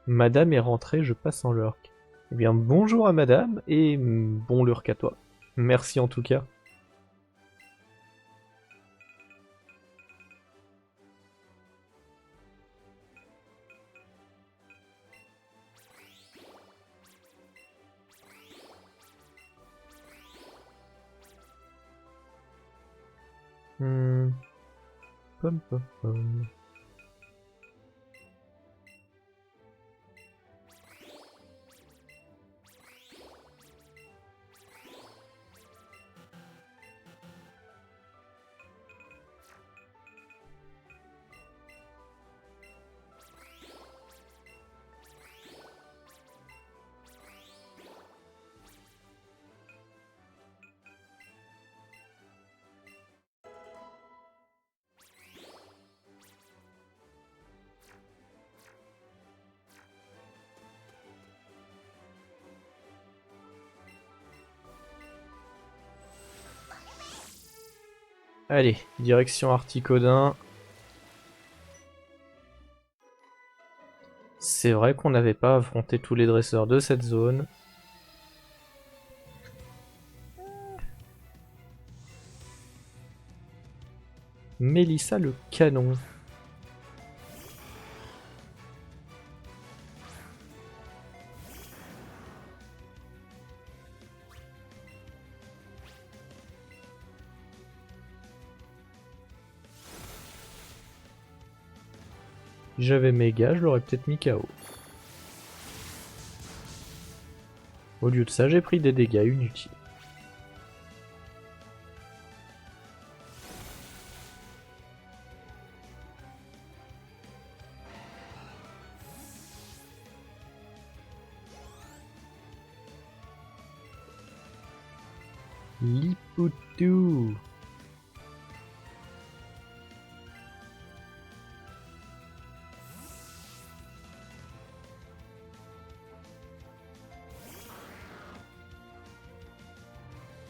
Madame est rentrée, je passe en lurk. Eh bien, bonjour à madame et bon lurk à toi. Merci en tout cas. Pom pom pom. Allez, direction Articodin. C'est vrai qu'on n'avait pas affronté tous les dresseurs de cette zone. Mélissa le canon. Si j'avais méga, je l'aurais peut-être mis KO. Au lieu de ça, j'ai pris des dégâts inutiles. Lipoutou.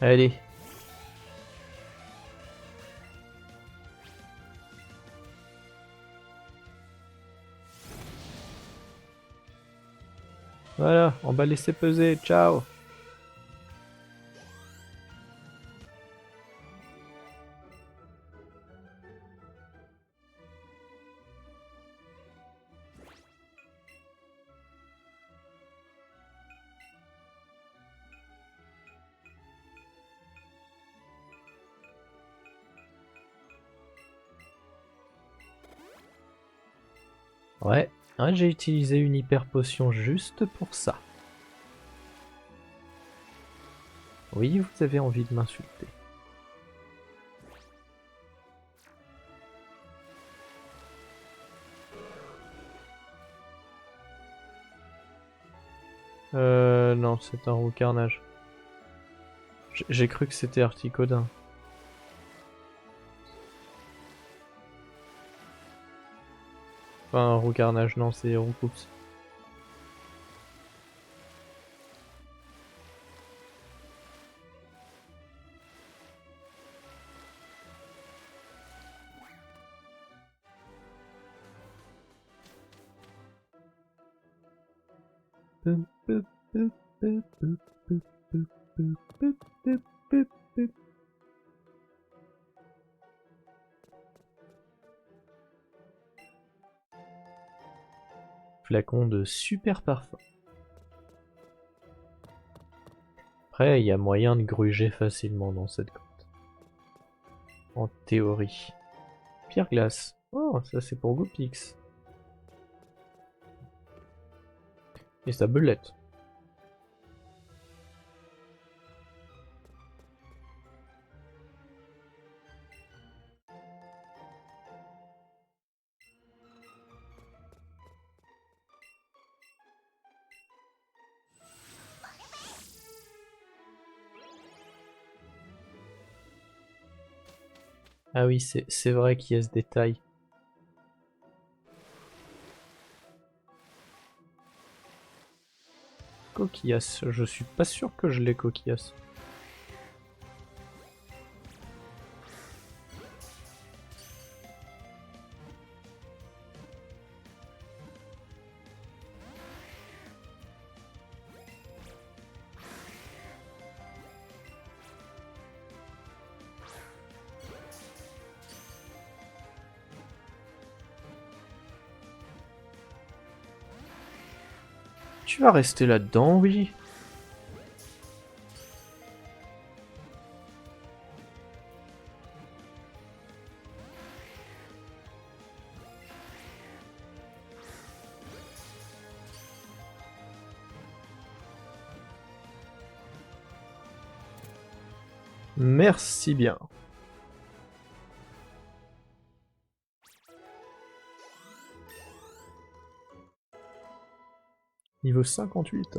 Allez. Voilà, on va laisser peser. Ciao. Ouais, j'ai utilisé une hyper potion juste pour ça. Oui, vous avez envie de m'insulter. Non, c'est un roux carnage. J'ai cru que c'était Articodin. Enfin, un roux carnage, non, c'est Roucoups. Flacon de super parfum. Après, il y a moyen de gruger facilement dans cette grotte. En théorie. Pierre glace. Oh, ça c'est pour Goopix. Et sa belette. Ah oui, c'est vrai qu'il y a ce détail. Coquillasse, je suis pas sûr que je l'ai coquillasse. Tu vas rester là-dedans, oui. Merci bien. Niveau 58.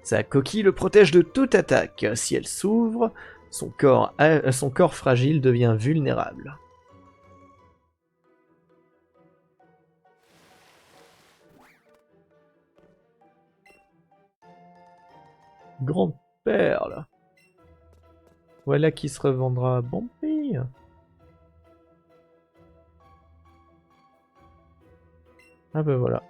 Sa coquille le protège de toute attaque. Si elle s'ouvre, son corps fragile devient vulnérable. Grande perle. Voilà qui se revendra à bon prix. Ah bah voilà.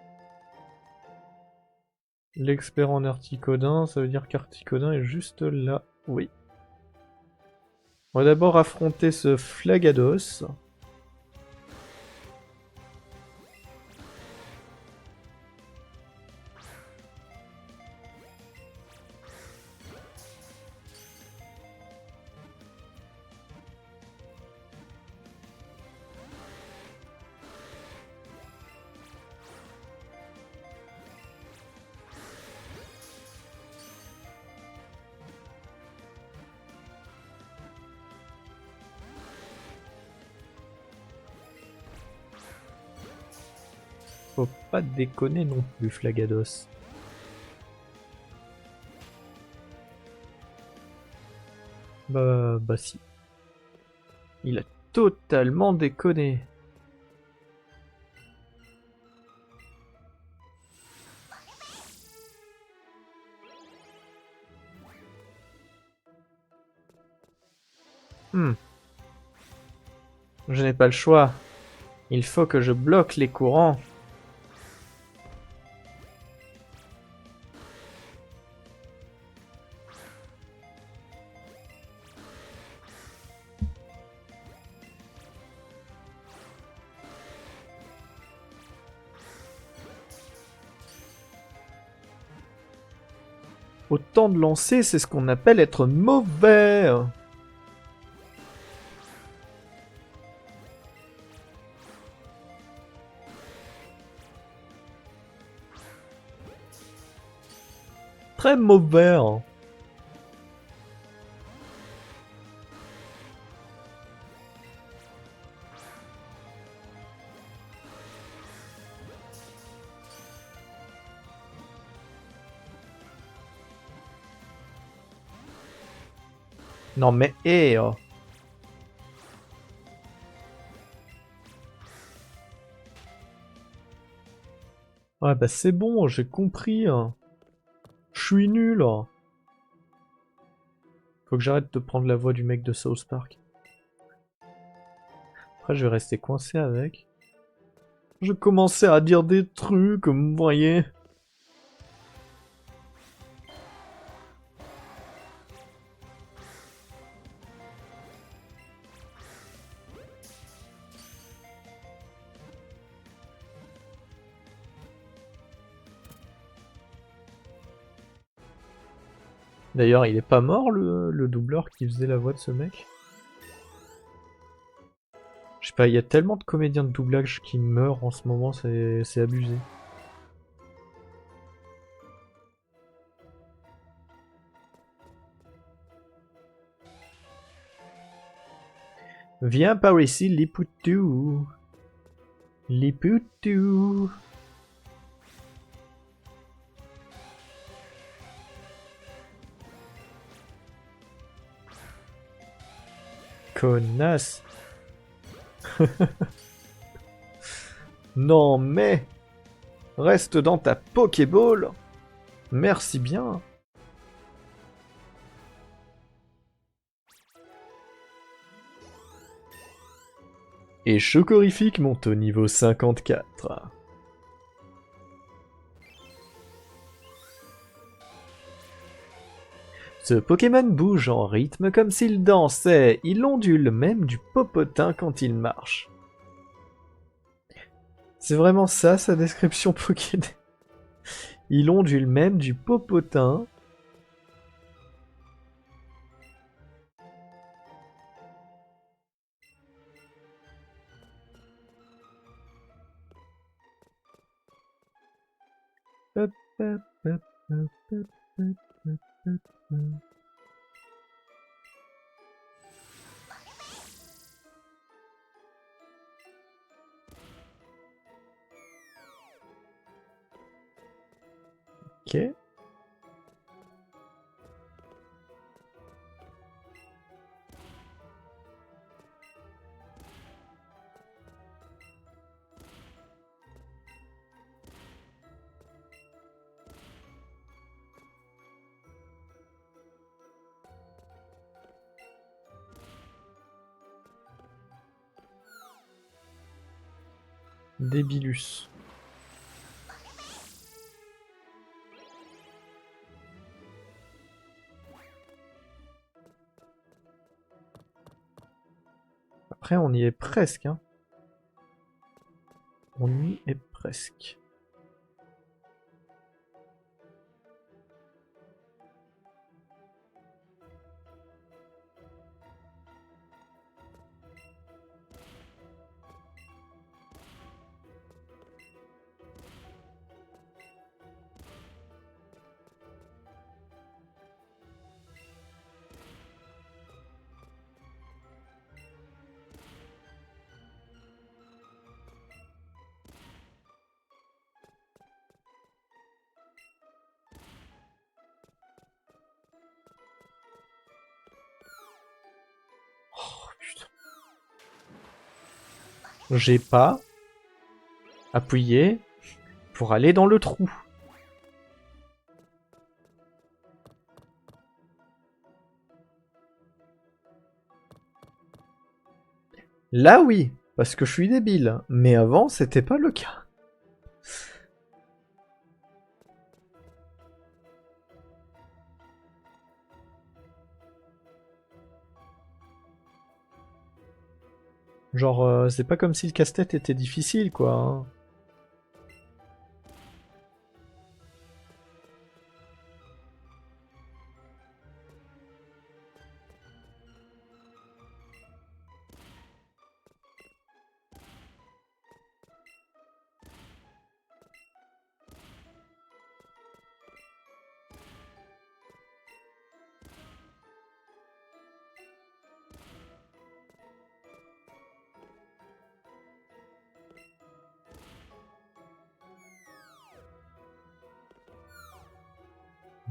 L'expert en Articodin, ça veut dire qu'Articodin est juste là. Oui. On va d'abord affronter ce Flagados. Faut pas déconner non plus, Flagados. Bah si. Il a totalement déconné. Je n'ai pas le choix. Il faut que je bloque les courants. Autant de lancer, c'est ce qu'on appelle être mauvais. Très mauvais. Non mais Ouais bah c'est bon, j'ai compris. Je suis nul. Faut que j'arrête de prendre la voix du mec de South Park. Après je vais rester coincé avec. Je commençais à dire des trucs, comme vous voyez. D'ailleurs, il est pas mort le doubleur qui faisait la voix de ce mec? Je sais pas, il y a tellement de comédiens de doublage qui meurent en ce moment, c'est abusé. Viens par ici, Lipoutou. Lipoutou. Connasse. Non mais... Reste dans ta Pokéball. Merci bien. Et Chocorifique monte au niveau 54. Ce Pokémon bouge en rythme comme s'il dansait, il ondule même du popotin quand il marche. C'est vraiment ça sa description Pokédex. Il ondule même du popotin. Ok. Débilus. Après, on y est presque. Hein. On y est presque. J'ai pas appuyé pour aller dans le trou. Là oui, parce que je suis débile, mais avant c'était pas le cas. Genre, c'est pas comme si le casse-tête était difficile, quoi. Hein.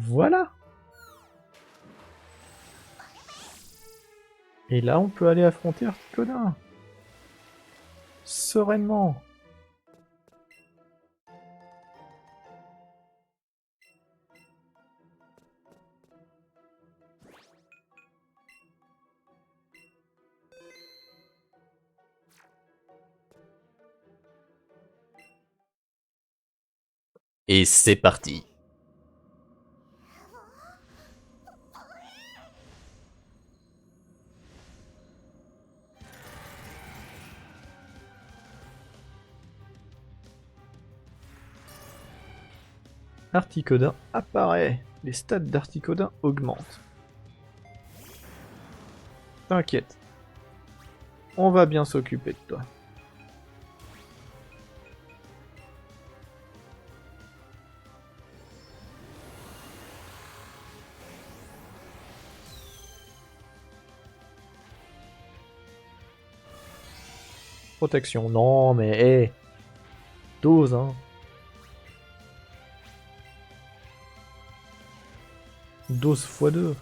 Voilà. Et là, on peut aller affronter Articodin. Sereinement. Et c'est parti. Articodin apparaît. Les stats d'Articodin augmentent. T'inquiète. On va bien s'occuper de toi. Protection. Non, mais hé. Dose, hein. Dose x2.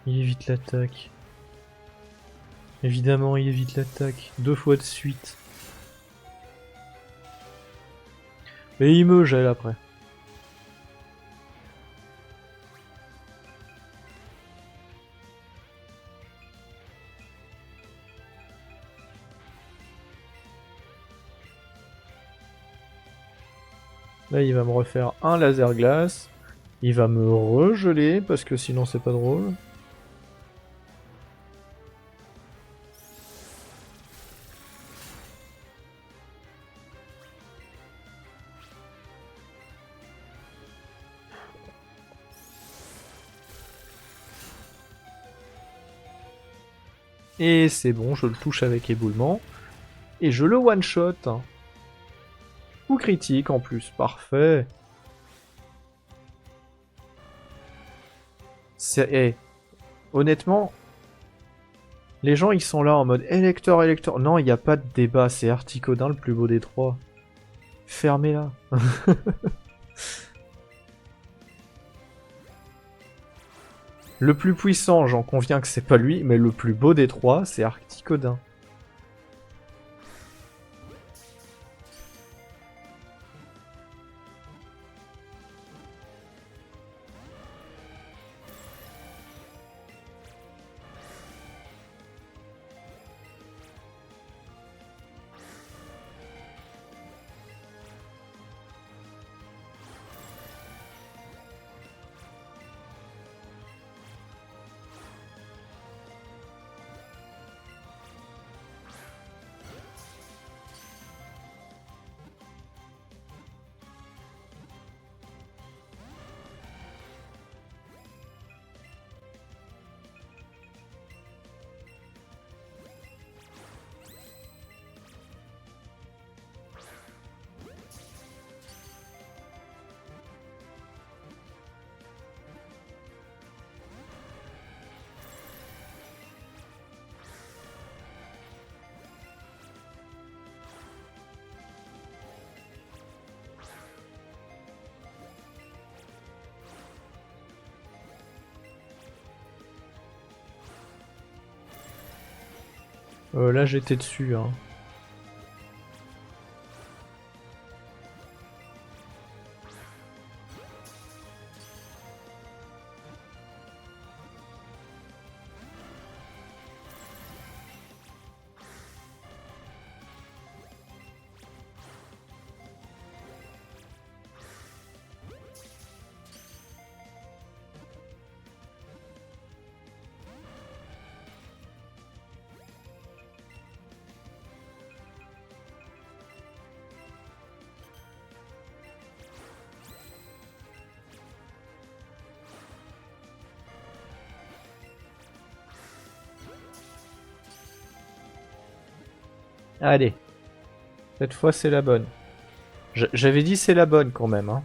Il évite l'attaque. Évidemment, il évite l'attaque. 2 fois de suite. Mais il me gèle après. Là, il va me refaire un laser glace. Il va me regeler parce que sinon c'est pas drôle. Et c'est bon, je le touche avec éboulement. Et je le one-shot. Ou critique en plus, parfait. C'est... honnêtement, les gens ils sont là en mode électeur, électeur. Non, il n'y a pas de débat, c'est Articodin le plus beau des trois. Fermez-la. Le plus puissant, j'en conviens que c'est pas lui, mais le plus beau des trois, c'est Articodin. Là j'étais dessus, hein. Allez, cette fois c'est la bonne. J'avais dit c'est la bonne quand même, hein.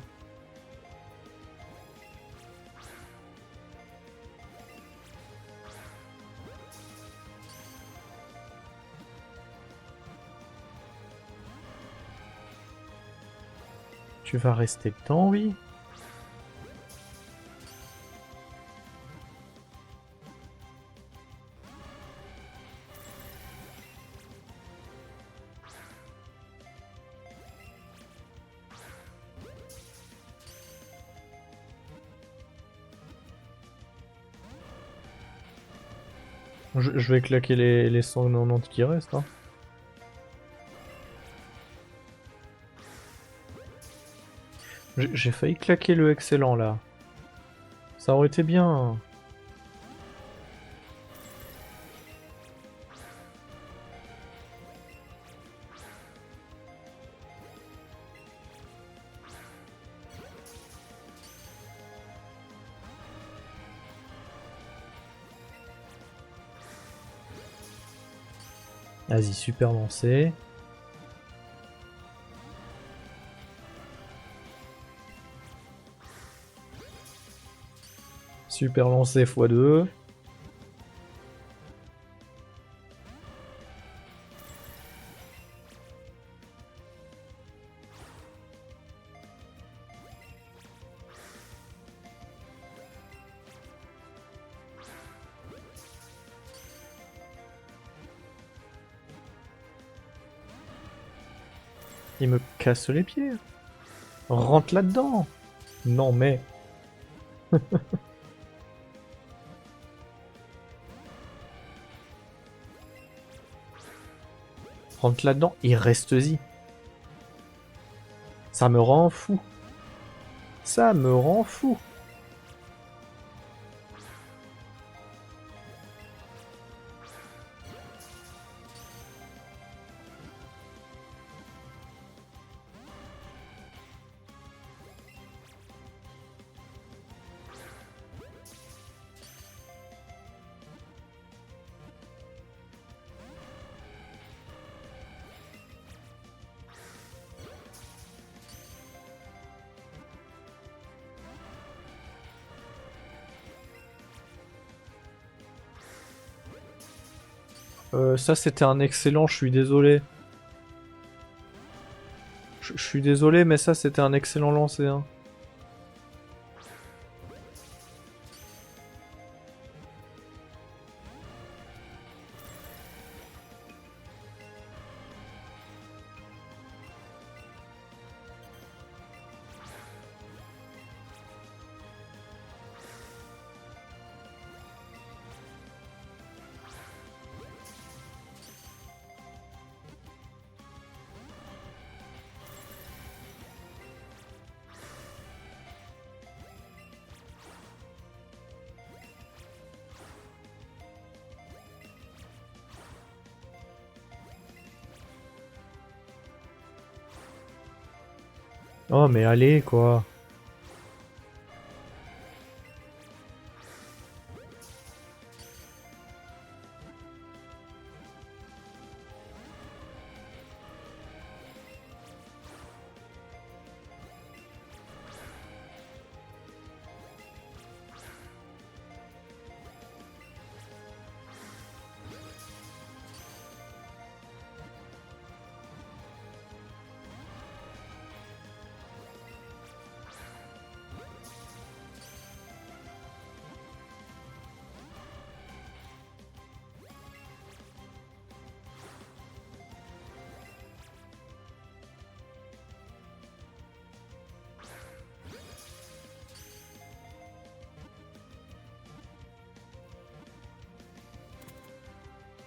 Tu vas rester dedans, oui. Je vais claquer les 190 qui restent, hein. J'ai failli claquer le excellent là. Ça aurait été bien. Vas-y, super lancé. Super lancé x2. Il me casse les pieds. Rentre là-dedans. Non mais... Rentre là-dedans et reste-y. Ça me rend fou. Ça me rend fou. Ça c'était un excellent, je suis désolé. Je suis désolé, mais ça c'était un excellent lancer, hein. Oh mais allez quoi.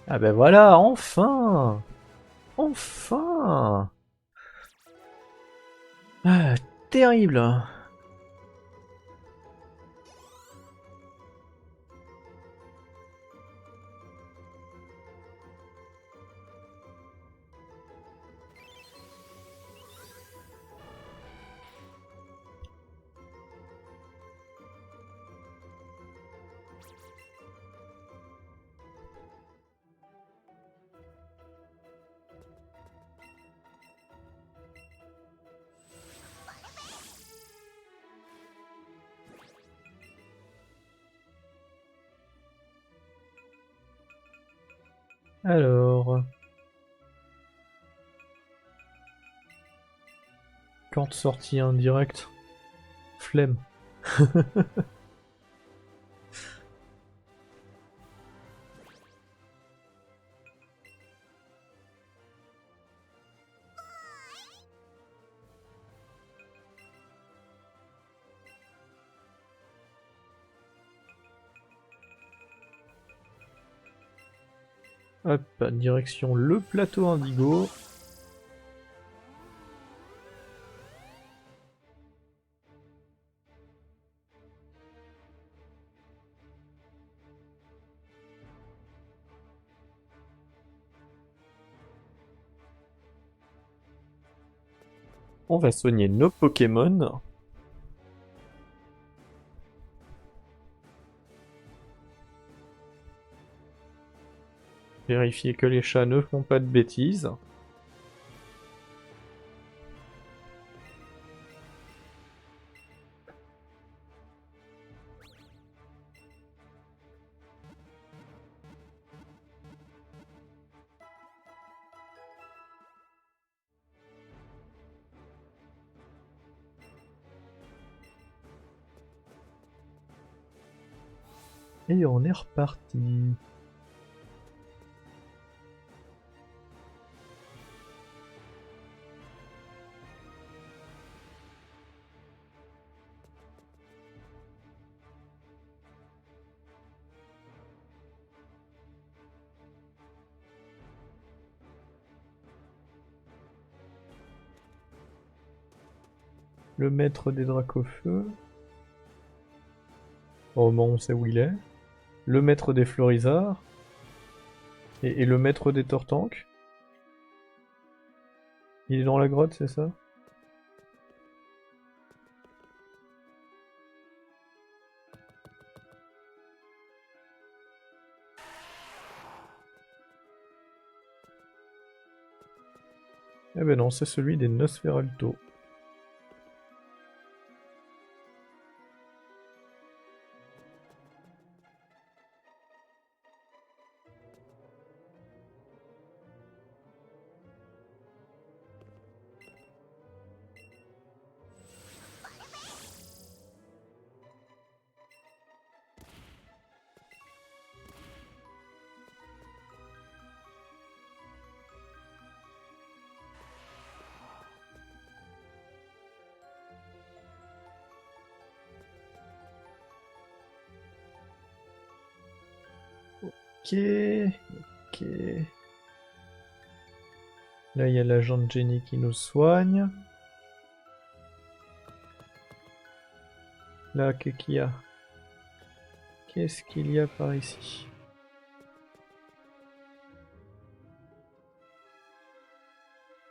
Ah ben voilà, enfin. Enfin. Ah, terrible. Alors... Quand sortie indirecte. Flemme. Hop, direction le plateau Indigo. On va soigner nos Pokémon. Vérifier que les chats ne font pas de bêtises. Et on est reparti. Le maître des Dracofeu. Oh non, on sait où il est. Le maître des Florizards. Et le maître des Tortanks. Il est dans la grotte, c'est ça? Eh ben non, c'est celui des Nosferalto. Ok, ok. Là, il y a l'agent de Jenny qui nous soigne. Là, qu'est-ce qu'il y a? Qu'est-ce qu'il y a par ici?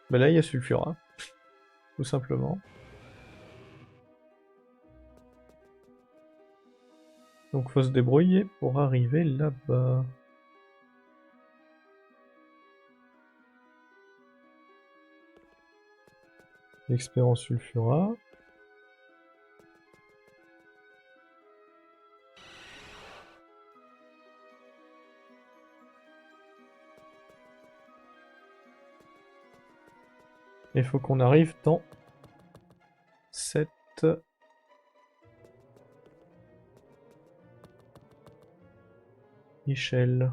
Bah là, il y a Sulfura. Tout simplement. Donc, faut se débrouiller pour arriver là-bas. L'expérience Sulfura. Il faut qu'on arrive dans cette échelle.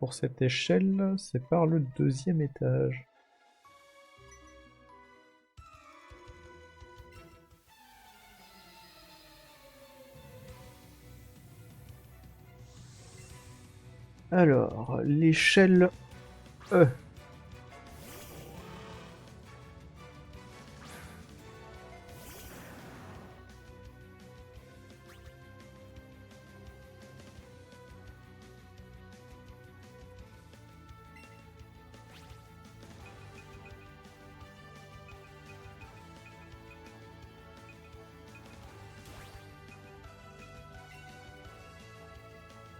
Pour cette échelle, c'est par le deuxième étage. Alors, l'échelle E.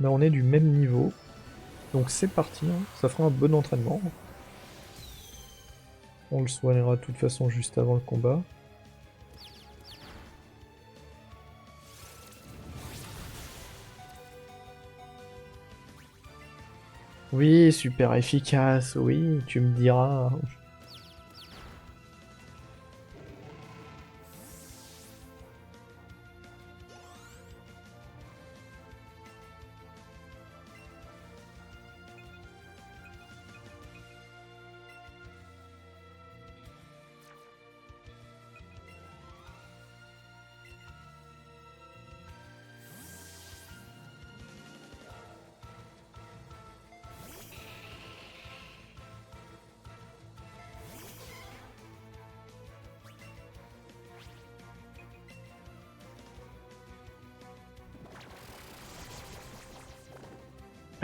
Là, on est du même niveau. Donc c'est parti, hein. Ça fera un bon entraînement. On le soignera de toute façon juste avant le combat. Oui, super efficace, oui, tu me diras.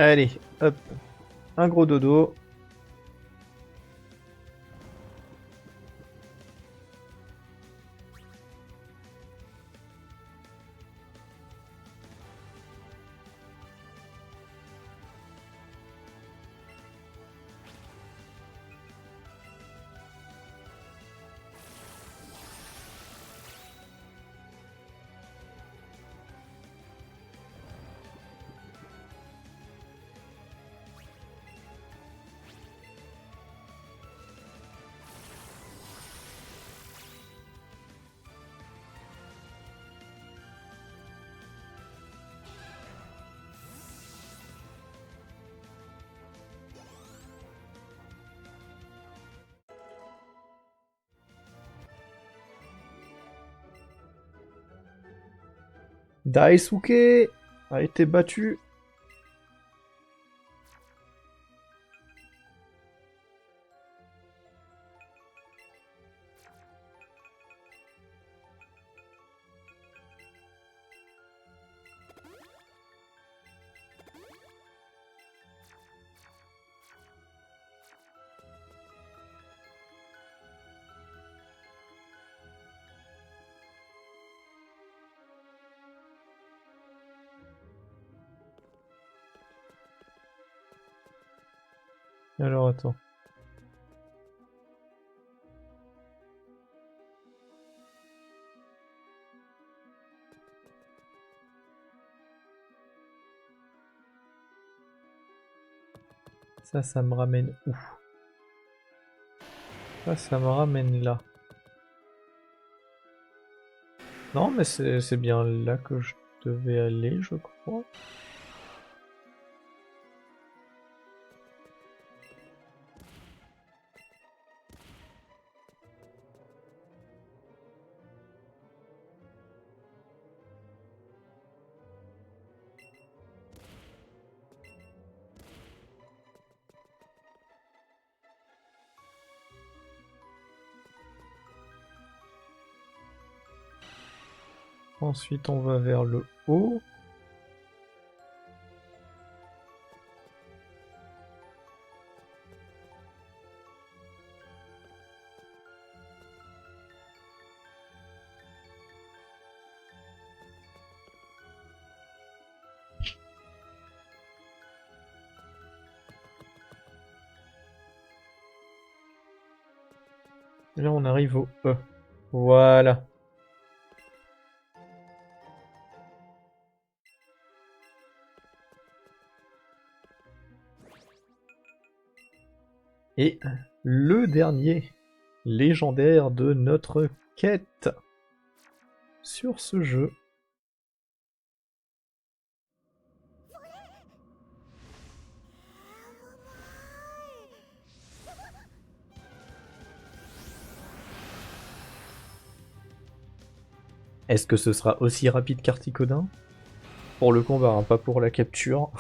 Allez, hop, un gros dodo. Daisuke a été battu. Alors attends. Ça me ramène où? Ça me ramène là. Non, mais c'est bien là que je devais aller, je crois. Ensuite, on va vers le haut. Et là, on arrive au E. Voilà. Et le dernier légendaire de notre quête sur ce jeu. Est-ce que ce sera aussi rapide qu'Articodin? Pour le combat, hein, pas pour la capture.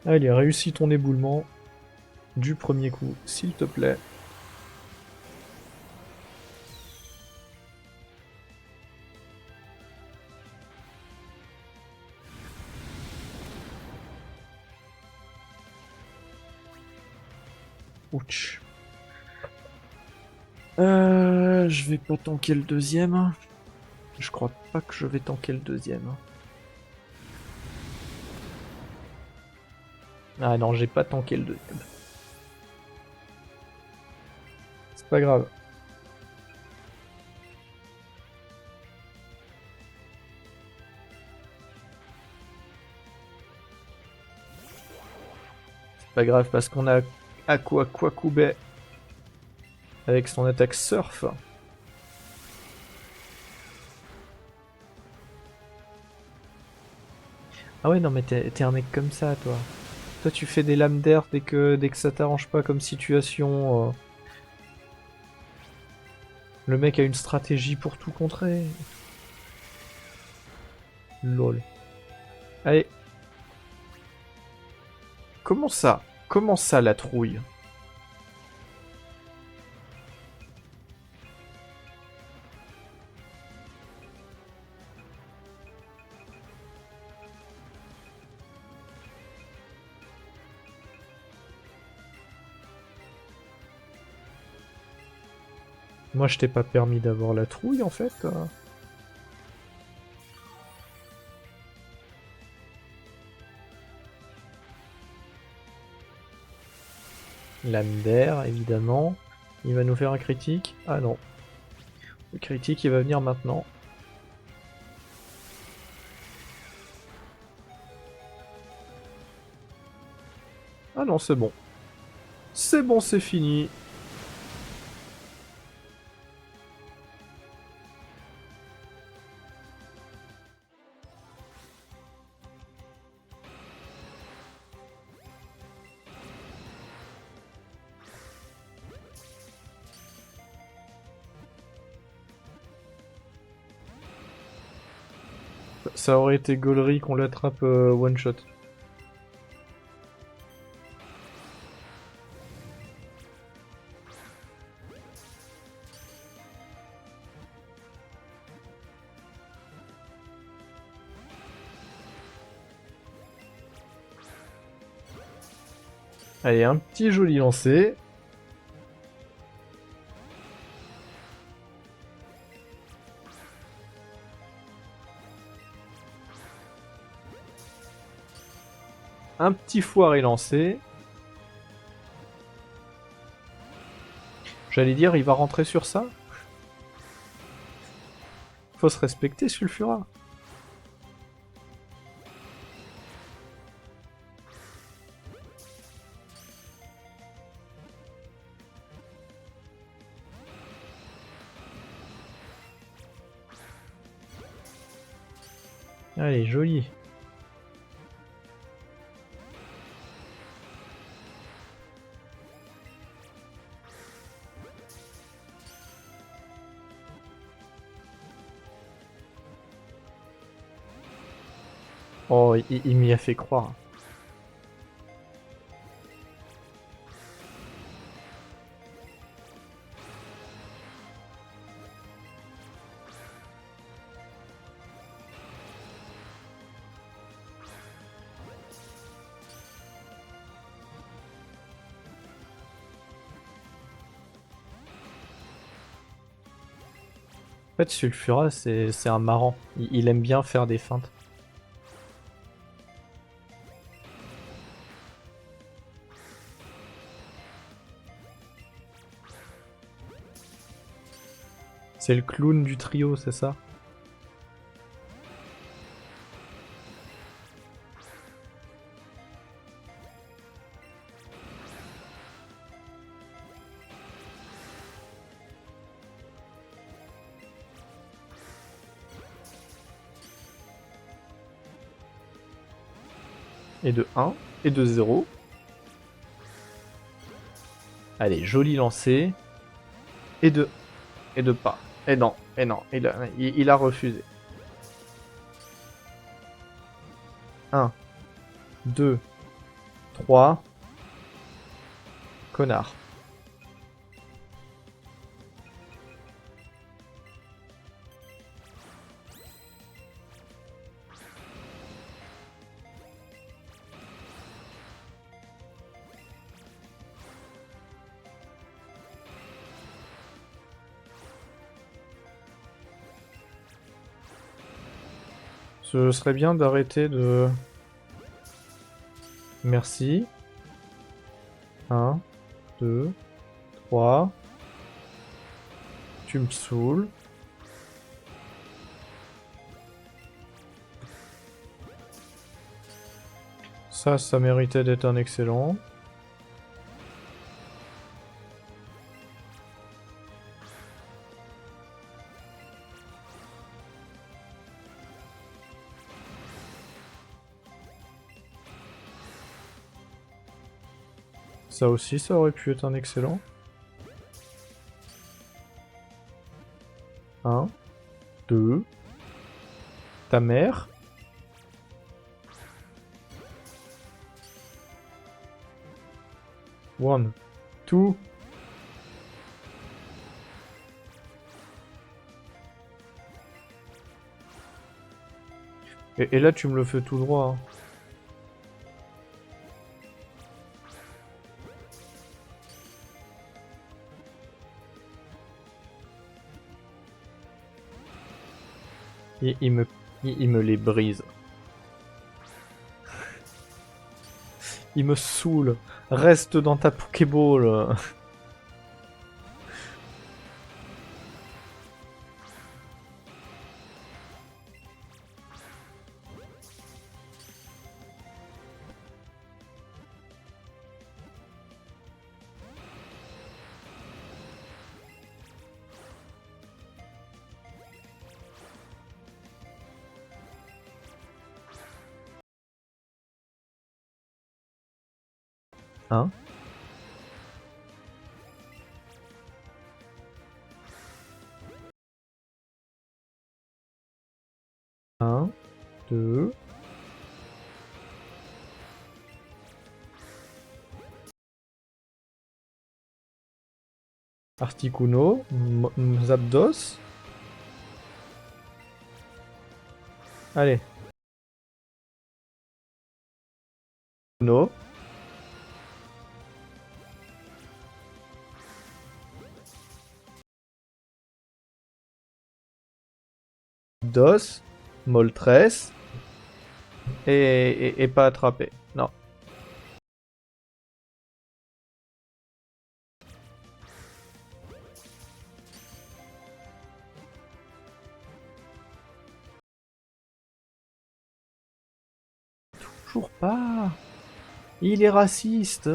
Allez, réussis ton éboulement du premier coup, s'il te plaît. Ouch. Je vais pas tanker le deuxième. Je crois pas que je vais tanker le deuxième. Ah non, j'ai pas tanké le deuxième. Pas grave. C'est pas grave parce qu'on a Aqua Kwakubei avec son attaque surf. Ah ouais, non mais t'es un mec comme ça, toi. Toi, tu fais des lames d'air dès que ça t'arrange pas comme situation. Le mec a une stratégie pour tout contrer. Lol. Allez. Comment ça? Comment ça, la trouille? Moi, je t'ai pas permis d'avoir la trouille, en fait. Lame d'air, évidemment. Il va nous faire un critique. Ah non. Le critique, il va venir maintenant. Ah non, c'est bon. C'est bon, c'est fini. Ça aurait été gaulerie qu'on l'attrape one shot. Allez, un petit joli lancer. Un petit foiré lancé. J'allais dire, il va rentrer sur ça. Faut se respecter, Sulfura. Allez, joli. Oh, il m'y a fait croire. En fait, Sulfura, c'est un marrant. Il aime bien faire des feintes. C'est le clown du trio, c'est ça? Et de 1, et de 0. Allez, joli lancé. Et de... Et de pas. Et non, il a refusé. 1, 2, 3. Connard. Ce serait bien d'arrêter de... Merci. 1, 2, 3. Tu me saoules. Ça méritait d'être un excellent. Ça aussi, ça aurait pu être un excellent. 1, 2. Ta mère. One, two. Et là, tu me le fais tout droit. Hein. Il me les brise. Il me saoule. Reste dans ta Pokéball. Hein? Un, deux. Articuno, Zapdos. Allez. No. Dos. Moltres. Et pas attrapé. Non. Toujours pas. Il est raciste.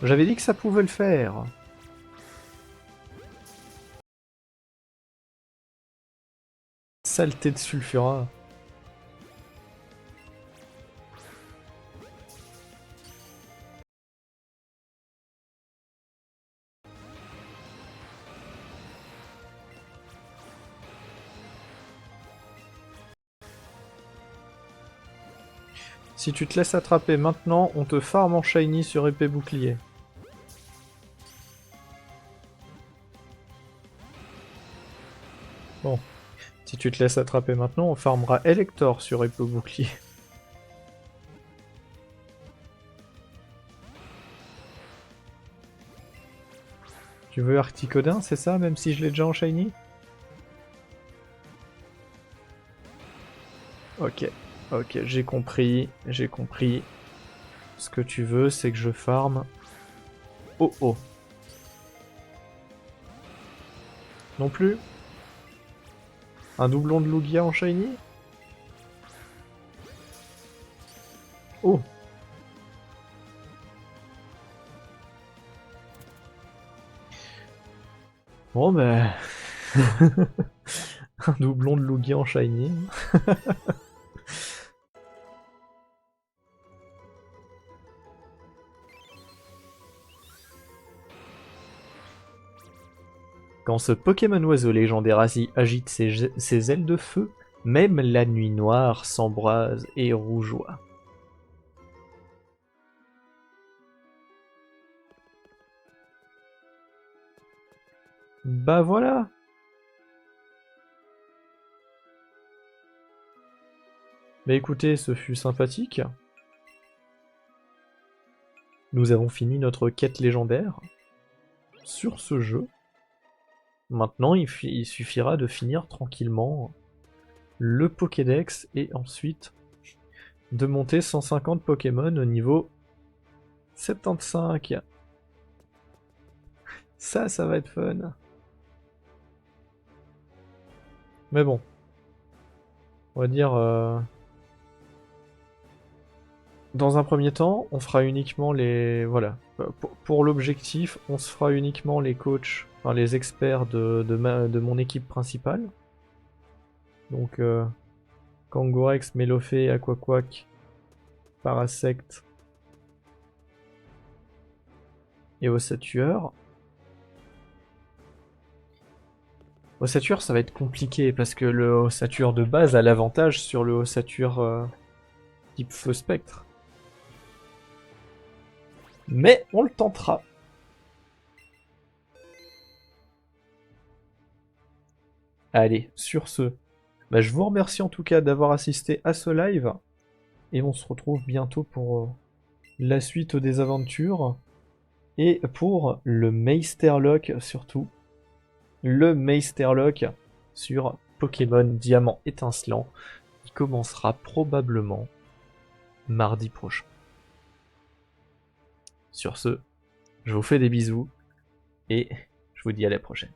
J'avais dit que ça pouvait le faire. Saleté de sulfura. Si tu te laisses attraper maintenant, on te farm en shiny sur épée bouclier. Bon. Si tu te laisses attraper maintenant, on farmera Elector sur épée bouclier. Tu veux Articodin, c'est ça, même si je l'ai déjà en shiny? Ok. Ok, j'ai compris. J'ai compris. Ce que tu veux, c'est que je farm. Oh oh. Non plus? Un doublon de Lugia en shiny? Oh. Bon ben... Un doublon de Lugia en shiny. Quand ce Pokémon oiseau légendaire agite ses ailes de feu, même la nuit noire s'embrase et rougeoie. Bah voilà. Bah écoutez, ce fut sympathique. Nous avons fini notre quête légendaire sur ce jeu. Maintenant, il suffira de finir tranquillement le Pokédex et ensuite de monter 150 Pokémon au niveau 75. Ça va être fun. Mais bon, on va dire... Dans un premier temps, on fera uniquement les... Voilà. Pour l'objectif, on se fera uniquement les coachs, enfin les experts de mon équipe principale. Donc, Kangorex, Melofé, Aquaquack, Parasect et Ossatueur. Ossature, ça va être compliqué parce que le Ossature de base a l'avantage sur le Ossature type Feu Spectre. Mais on le tentera. Allez, sur ce, bah, je vous remercie en tout cas d'avoir assisté à ce live. Et on se retrouve bientôt pour la suite des aventures. Et pour le Meisterlock surtout. Le Meisterlock sur Pokémon Diamant étincelant. Qui commencera probablement mardi prochain. Sur ce, je vous fais des bisous. Et je vous dis à la prochaine.